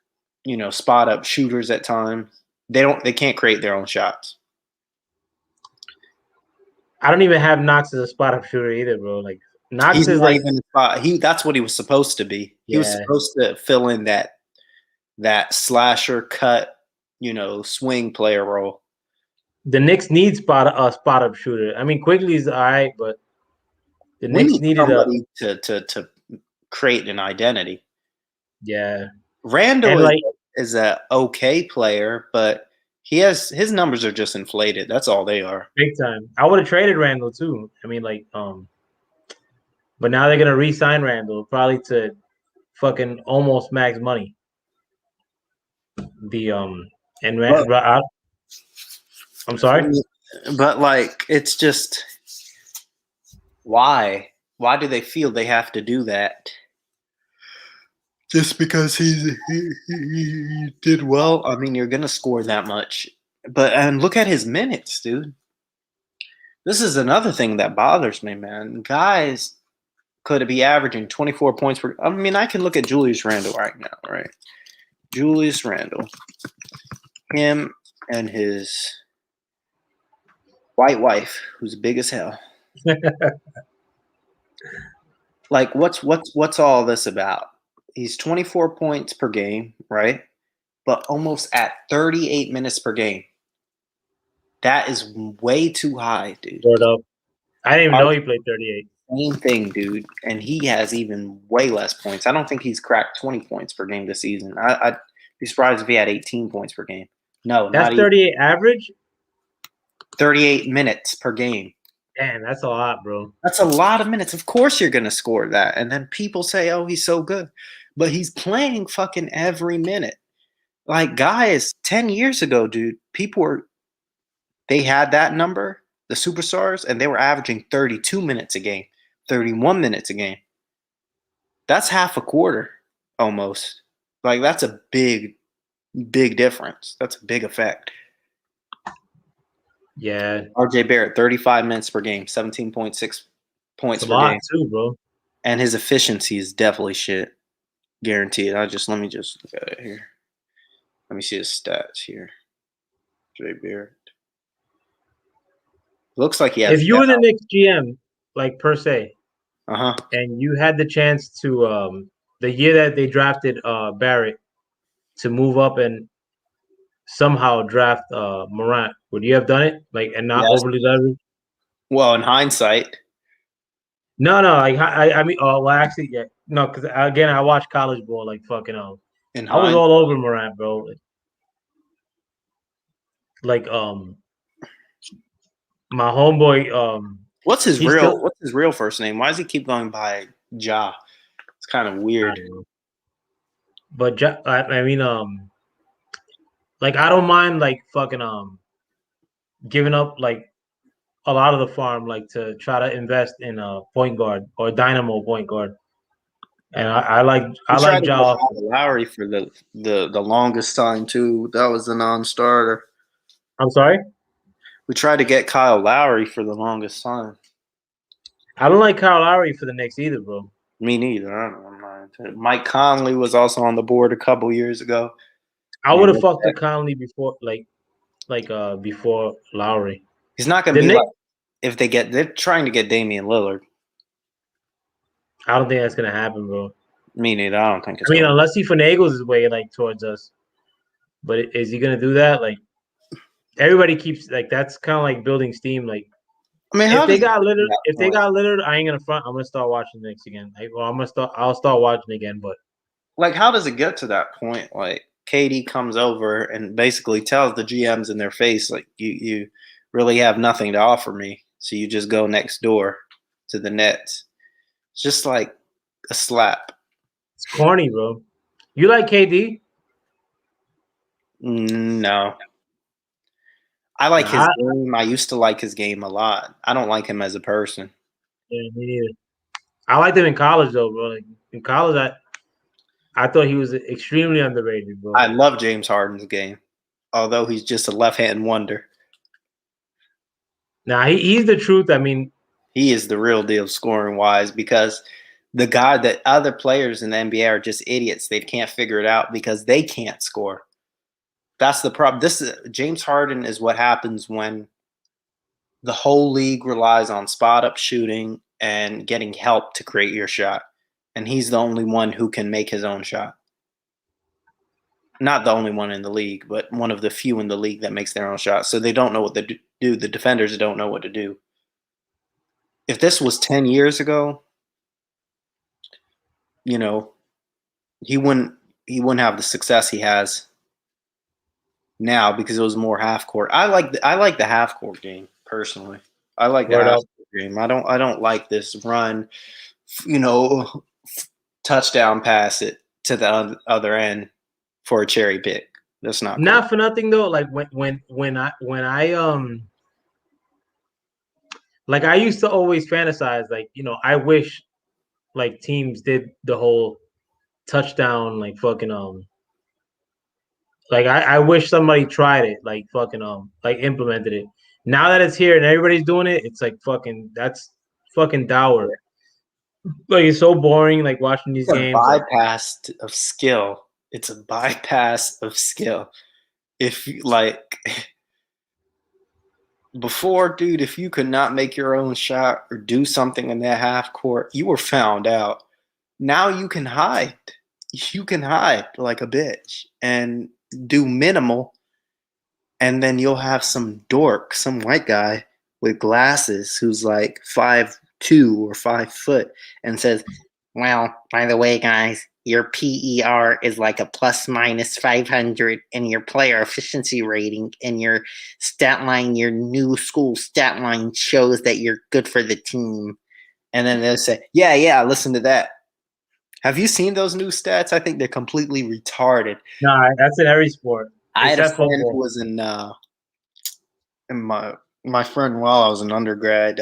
spot up shooters at times. They can't create their own shots. I don't even have Knox as a spot up shooter either, bro. Like Knox He's is not like even a spot. That's what he was supposed to be. He was yeah. supposed to fill in that slasher cut, swing player role. The Knicks need spot up shooter. I mean, Quigley's all right, but the We Knicks need needed a somebody to create an identity. yeah. Randall And like is a okay player, but his numbers are just inflated. That's all they are. big time. I would have traded Randall too. I mean, like but now they're gonna re-sign Randall probably to fucking almost max money. The and But I'm sorry. but like it's just why? Why do they feel they have to do that? Just because he did well? I mean, you're gonna score that much. And look at his minutes, dude. This is another thing that bothers me, man. Guys could be averaging 24 points per. I mean, I can look at Julius Randle right now, right? Julius Randle, him and his white wife, who's big as hell. Like, what's all this about? He's 24 points per game, right? But almost at 38 minutes per game. That is way too high, dude. Word up. I didn't even know he played 38. Same thing, dude. And he has even way less points. I don't think he's cracked 20 points per game this season. I'd be surprised if he had 18 points per game. No, That's not even 38 average? 38 minutes per game. Damn, that's a lot, bro. That's a lot of minutes. Of course you're going to score that. And then people say, oh, he's so good. But he's playing fucking every minute. Like, guys, 10 years ago, dude, they had that number, the superstars, and they were averaging 32 minutes a game, 31 minutes a game. That's half a quarter almost. Like, that's a big, big difference. That's a big effect. Yeah. RJ Barrett, 35 minutes per game, 17.6 points It's a per lot game. too, bro. And his efficiency is definitely shit. Guaranteed. Let me just look at it here. Let me see his stats here. RJ Barrett. Looks like he has. If you were the Knicks GM, like per se, Uh-huh. and you had the chance to the year that they drafted Barrett to move up and somehow draft Morant, would you have done it? Like, and not Yes. overly leveraged? Well, in hindsight. No, like I mean, well, actually, yeah, no, because again, I watched college ball like fucking. I was all over Morant, bro. Like my homeboy. What's his real first name? Why does he keep going by Ja? It's kind of weird. But I mean, like I don't mind like fucking giving up like a lot of the farm like to try to invest in a point guard or dynamo point guard. And I like tried to get Ja. Kyle Lowry for the longest time too. That was a non-starter. I'm sorry? We tried to get Kyle Lowry for the longest time. I don't like Kyle Lowry for the Knicks either, bro. Me neither. I don't know. Mike Conley was also on the board a couple years ago. I would have fucked with Conley before before Lowry. He's not gonna be like if they're trying to get Damian Lillard. I don't think that's gonna happen, bro. Me neither. I don't think it's unless he finagles his way like towards us. But is he gonna do that? Like everybody keeps like that's kind of like building steam. Like I mean, if they got Lillard, I ain't gonna front. I'm gonna start watching the Knicks again. I'll start watching again. But like, how does it get to that point? Like, KD comes over and basically tells the GMs in their face, like, you really have nothing to offer me, so you just go next door to the Nets. It's just like a slap. It's corny, bro. You like KD? No. I like his game. I used to like his game a lot. I don't like him as a person. Yeah, me neither. I liked him in college, though, bro. Like, in college, I thought he was extremely underrated, bro. I love James Harden's game, although he's just a left-hand wonder. Nah, he's the truth. I mean, he is the real deal scoring-wise because the guy that other players in the NBA are just idiots. They can't figure it out because they can't score. That's the problem. James Harden is what happens when the whole league relies on spot-up shooting and getting help to create your shot. And he's the only one who can make his own shot. Not the only one in the league, but one of the few in the league that makes their own shot. So they don't know what to do. The defenders don't know what to do. If this was 10 years ago, you know, he wouldn't have the success he has now because it was more half court. I like the half court game personally. I like the half court game. I don't like this run, touchdown pass it to the other end for a cherry pick. That's not cool. Not for nothing though. Like when I like I used to always fantasize like I wish like teams did the whole touchdown like fucking like I wish somebody tried it like fucking like implemented it. Now that it's here and everybody's doing it, it's like fucking that's fucking dour. Like it's so boring like watching these games. Bypass of skill. It's a bypass of skill. If like before, dude, if you could not make your own shot or do something in that half court, you were found out. Now you can hide. You can hide like a bitch and do minimal and then you'll have some dork, some white guy with glasses who's like 5'2" or 5 foot and says, well, by the way, guys, your PER is like a plus minus 500, and your player efficiency rating and your stat line, your new school stat line shows that you're good for the team. And then they'll say, yeah, listen to that. Have you seen those new stats? I think they're completely retarded. Nah, that's in every sport I had a except friend who football. was in my friend while I was an undergrad.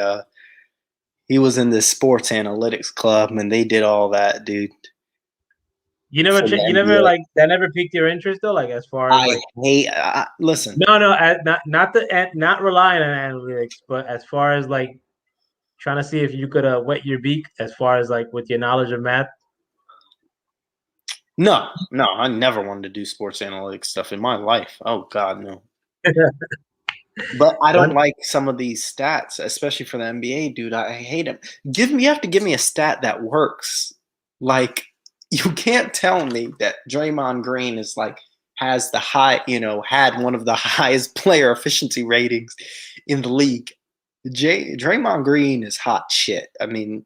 He was in this sports analytics club, and they did all that, dude. For the You never NBA. like that never piqued your interest though, like as far as I like hate. Listen, no, not relying on analytics, but as far as like trying to see if you could wet your beak as far as like with your knowledge of math. no, I never wanted to do sports analytics stuff in my life. Oh God, no. But I don't One, like some of these stats, especially for the NBA, dude. I hate them. You have to give me a stat that works. Like, you can't tell me that Draymond Green is like has the high, had one of the highest player efficiency ratings in the league. Draymond Green is hot shit. I mean,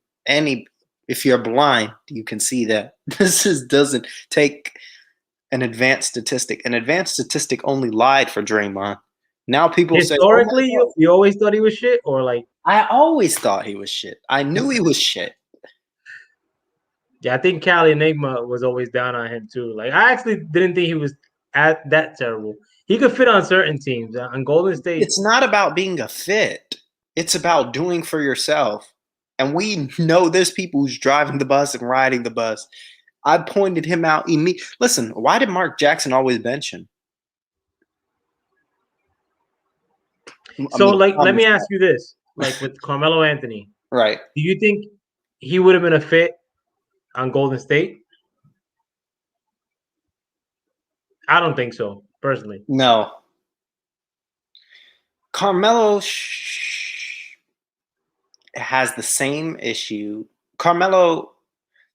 if you're blind, you can see that doesn't take an advanced statistic. An advanced statistic only lied for Draymond. Now people say, "Oh my historically, God." you always thought he was shit, or like I always thought he was shit. I knew he was shit. yeah, I think Cali Enigma was always down on him too. Like I actually didn't think he was at that terrible. He could fit on certain teams. On Golden State, It's not about being a fit. It's about doing for yourself. And we know there's people who's driving the bus and riding the bus. I pointed him out immediately. Listen, why did Mark Jackson always bench him? I so mean, like let me ask you this: like with Carmelo Anthony, right. do you think he would have been a fit on Golden State? I don't think so, personally. No. Carmelo has the same issue. Carmelo,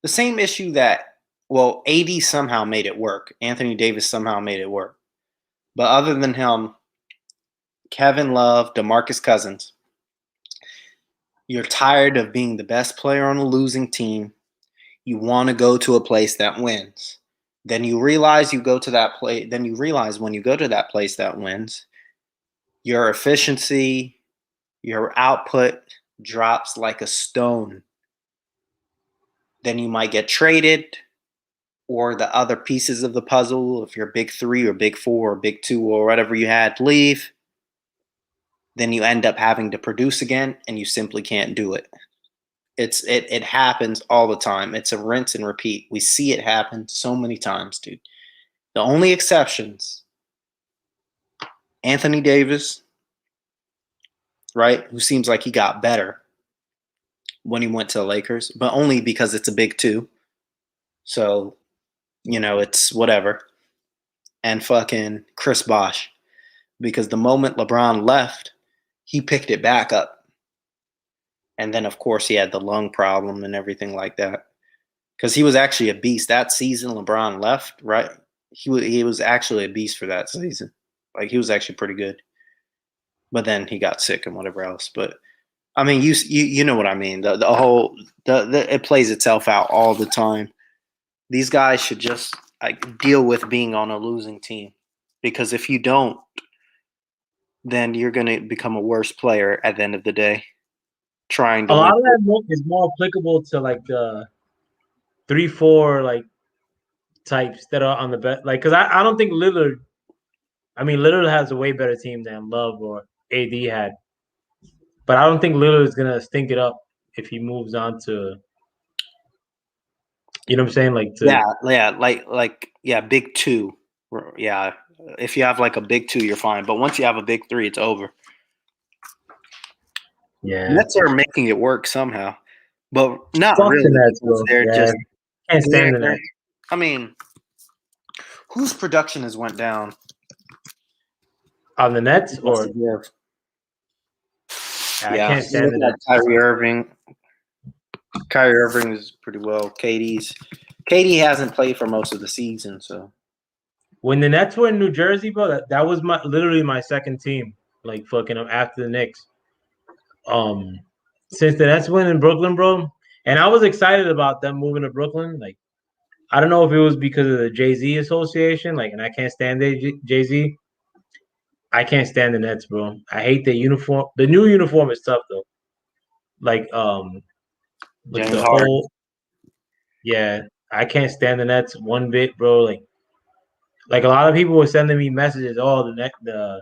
the same issue that, well, AD somehow made it work. Anthony Davis somehow made it work. But other than him, Kevin Love, DeMarcus Cousins, you're tired of being the best player on a losing team. You want to go to a place that wins. Then you realize you go to that place. Then you realize when you go to that place that wins, your efficiency, your output drops like a stone. Then you might get traded, or the other pieces of the puzzle, if you're big three or big four or big two or whatever you had, leave. Then you end up having to produce again, and you simply can't do it. It happens all the time. It's a rinse and repeat. We see it happen so many times, dude. The only exceptions, Anthony Davis, right? Who seems like he got better when he went to the Lakers, but only because it's a big two. So, it's whatever. And fucking Chris Bosh. Because the moment LeBron left, he picked it back up. And then, of course, he had the lung problem and everything like that. Because he was actually a beast. That season LeBron left, right? He was actually a beast for that season. Like, he was actually pretty good. But then he got sick and whatever else. But I mean, you know what I mean. The whole it plays itself out all the time. These guys should just like deal with being on a losing team, because if you don't, then you're gonna become a worse player at the end of the day. Trying A to win. lot of that is more applicable to like the 3-4 like types that are on the best. Like, because I don't think Lillard. I mean, Lillard has a way better team than Love or AD had, but I don't think Lillard is gonna stink it up if he moves on to. You know what I'm saying? Like to Yeah, yeah, big two. Yeah, if you have like a big two, you're fine. But once you have a big three, it's over. yeah, Nets are making it work somehow, but not fuck the really, Nets, because bro. they're Yeah, just can't stand the they're. Nets. I mean, whose production has went down? On the Nets, or I Yeah, can't stand the look at Nets. Kyrie Irving. Kyrie Irving is pretty well. KD hasn't played for most of the season, so When the Nets were in New Jersey, bro, that was my literally my second team. Like fucking after the Knicks. Um, since the Nets went in Brooklyn, bro, and I was excited about them moving to Brooklyn. Like I don't know if it was because of the Jay Z association, like, and I can't stand Jay Z. I can't stand the Nets, bro. I hate the uniform. The new uniform is tough though. Like with James the Harden. whole yeah, I can't stand the Nets one bit, bro. Like a lot of people were sending me messages, oh the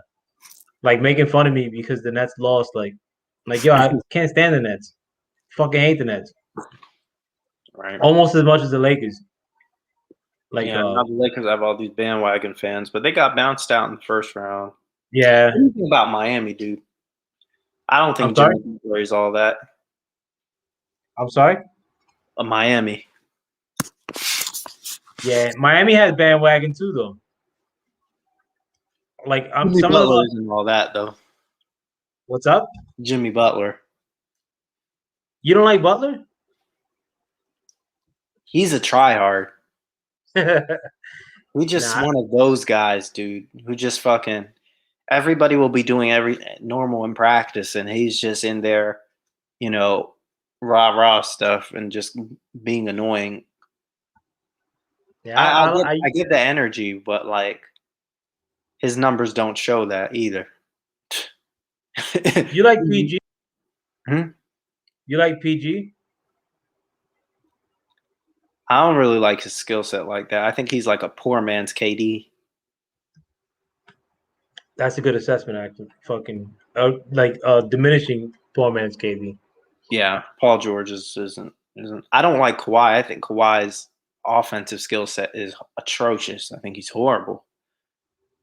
like making fun of me because the Nets lost. Like yo, I can't stand the Nets. Fucking hate the Nets. Right. Almost as much as the Lakers. Like Yeah, now the Lakers have all these bandwagon fans, but they got bounced out in the first round. yeah. What do you think about Miami, dude? I don't I'm think sorry. Jimmy Butler is all that. I'm sorry. Miami. Yeah, Miami has bandwagon too though. Like Jimmy some of Butler the isn't all that though. what's up? Jimmy Butler. You don't like Butler? He's a tryhard. Nah, He's just one of those guys, dude, who just fucking everybody will be doing every normal in practice and he's just in there, you know, rah stuff and just being annoying. yeah. I I get the energy, but like his numbers don't show that either. you like PG? Hmm? You like PG? I don't really like his skill set like that. I think he's like a poor man's KD. That's a good assessment, actually. Fucking diminishing poor man's KD. Yeah, Paul George isn't. I don't like Kawhi. I think Kawhi's offensive skill set is atrocious. I think he's horrible.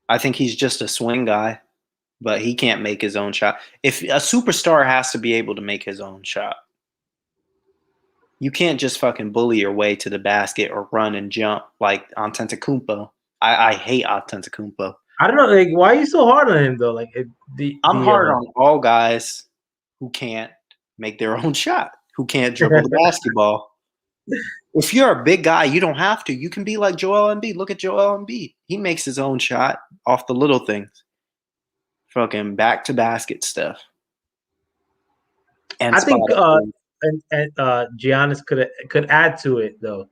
I think he's just a swing guy, but he can't make his own shot. If a superstar has to be able to make his own shot, you can't just fucking bully your way to the basket or run and jump like Antetokounmpo. I hate Antetokounmpo. I don't know, like why are you so hard on him though? Like I'm hard on all guys who can't make their own shot, who can't dribble the basketball. If you're a big guy, you don't have to. You can be like Joel Embiid. Look at Joel Embiid. He makes his own shot off the little things. Fucking back to basket stuff. And I think spot and Giannis could add to it though.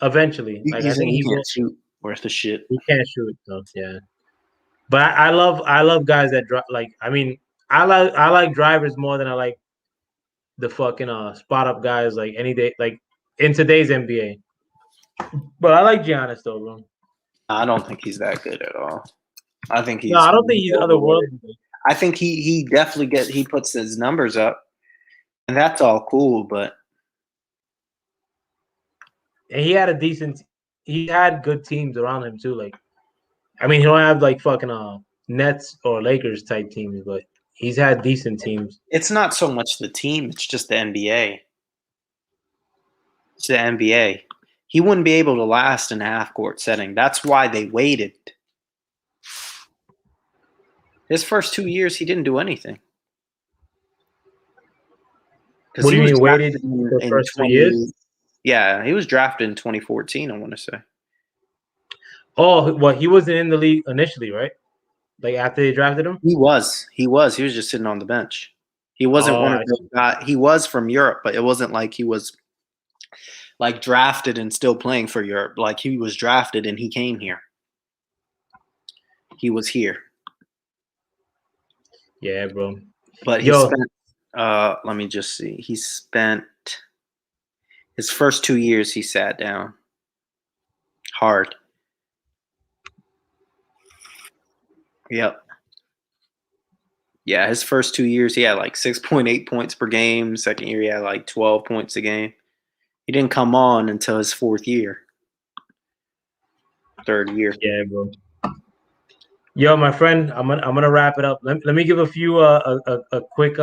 Eventually, like you I think saying he he will. can't shoot worth of shit. He can't shoot though. Yeah, but I love guys that drive. Like I mean, I like drivers more than I like the fucking spot up guys like any day like in today's NBA. But I like Giannis though, bro. I don't think he's that good at all. I think No, he's I don't think he's overrated. otherworldly. I think he definitely he puts his numbers up, and that's all cool. But And he had a decent. He had good teams around him too. Like I mean, he don't have like fucking Nets or Lakers type teams, but he's had decent teams. it's not so much the team; it's just the NBA. It's the NBA. He wouldn't be able to last in a half court setting. That's why they waited. His first 2 years, he didn't do anything. Because What do he you was mean waited drafted for the in first 2 years? 20. Yeah, he was drafted in 2014, I want to say. Oh, well, he wasn't in the league initially, right? Like after they drafted him. He was. He was. He was just sitting on the bench. He wasn't Oh, one of I those see. guys. He was from Europe, but it wasn't like he was like drafted and still playing for Europe. Like he was drafted and he came here. He was here. Yeah, bro. But he Yo, spent let me just see. He spent his first 2 years he sat down. Hard. Yep. Yeah, his first 2 years he had like 6.8 points per game. Second year he had like 12 points a game. He didn't come on until his fourth year. Third year. yeah, bro. Yo, my friend, I'm gonna wrap it up. Let me give a few a quick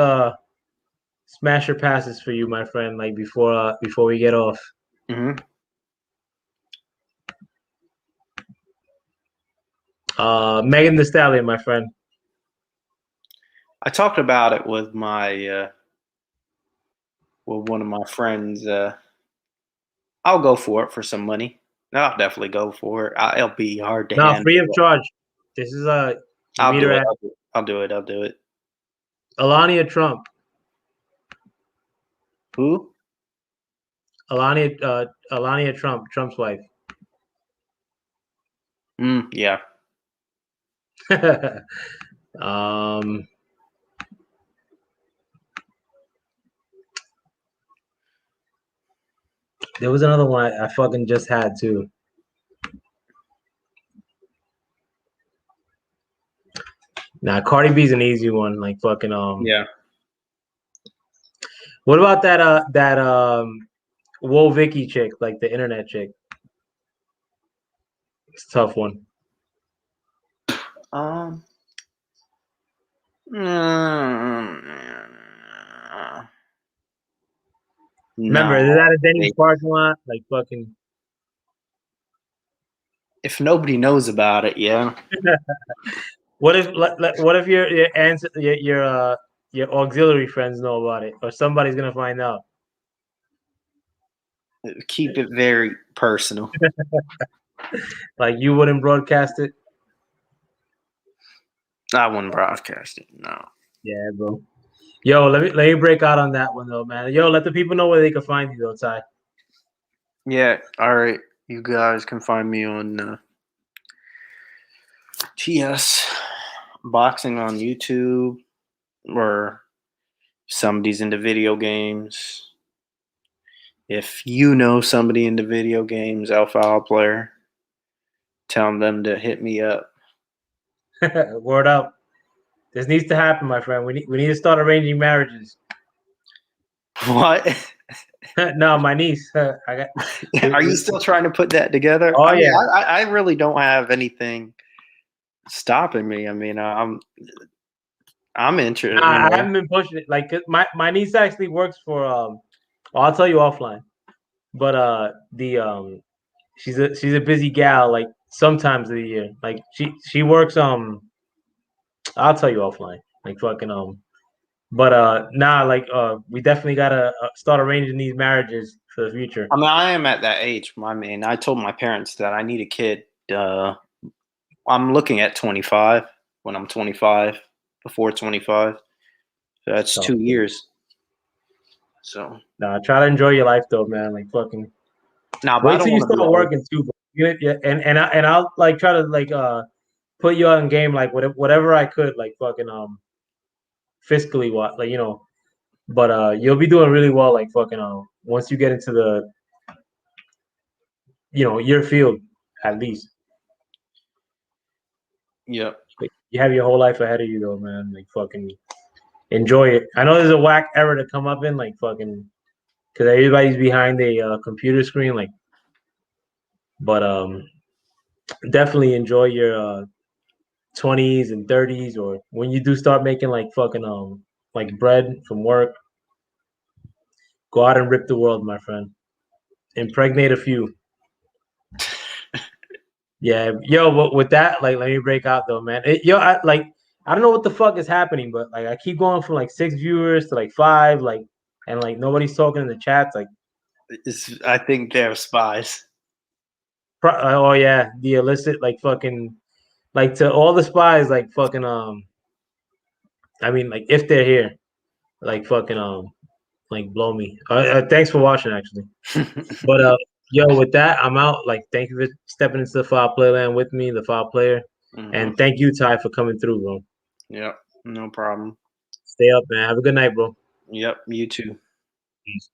smasher passes for you, my friend. Like before we get off. Mm-hmm. Megan Thee Stallion, my friend. I talked about it with my with one of my friends. I'll go for it for some money. I'll definitely go for it. It'll be hard to No, handle. free of charge. This is you I'll meet do her it. at I'll do it. I'll do it. Melania Trump. Who? Melania Trump, Trump's wife. Yeah. There was another one I fucking just had too. Nah, Cardi B's an easy one. Like fucking Yeah. What about that Whoa Vicky chick, like the internet chick? It's a tough one. Remember, is that a Denny's parking lot? Like fucking. If nobody knows about it, yeah. What if your answer your auxiliary friends know about it, or somebody's gonna find out? Keep it very personal. Like you wouldn't broadcast it? I wouldn't broadcast it. No. Yeah, bro. Yo, let me break out on that one though, man. Yo, let the people know where they can find you though, Ty. Yeah. All right. You guys can find me on TS Boxing on YouTube, or somebody's into video games. If you know somebody into video games, FoulPlayer, tell them to hit me up. Word up. This needs to happen, my friend. We need to start arranging marriages. What? No, my niece. Are you still trying to put that together? Oh, yeah. I really don't have anything stopping me. I mean, I'm interested. I haven't been pushing it. Like my niece actually works for I'll tell you offline. But she's a busy gal, like sometimes of the year. Like she works I'll tell you offline. Like fucking but nah, like we definitely gotta start arranging these marriages for the future. I mean, I am at that age. I mean, I told my parents that I need a kid. I'm looking at 25 when I'm 25, before 25. So that's 2 years. So nah, try to enjoy your life though, man. Like fucking. now, Wait till you start working too, bro. Yeah, and I'll like try to like put you on game like whatever I could, like fucking fiscally what, like but you'll be doing really well, like fucking once you get into the your field at least. Yep. Like, you have your whole life ahead of you though, man. Like fucking enjoy it. I know there's a whack era to come up in, like fucking, because everybody's behind a computer screen, like, but definitely enjoy your 20s and 30s, or when you do start making like fucking like bread from work, go out and rip the world, my friend. Impregnate a few. Yeah, yo, but with that, like, let me break out though, man. I don't know what the fuck is happening, but like I keep going from like 6 viewers to like 5, like, and like nobody's talking in the chats, like. I think they're spies. Oh yeah, the illicit, like fucking, like to all the spies, like fucking I mean, like if they're here, like fucking like blow me. Thanks for watching, actually. But yo, with that, I'm out. Like, thank you for stepping into the FoulPlayer land with me, the FoulPlayer, and thank you, Ty, for coming through, bro. Yep, no problem. Stay up, man. Have a good night, bro. Yep, you too. Peace.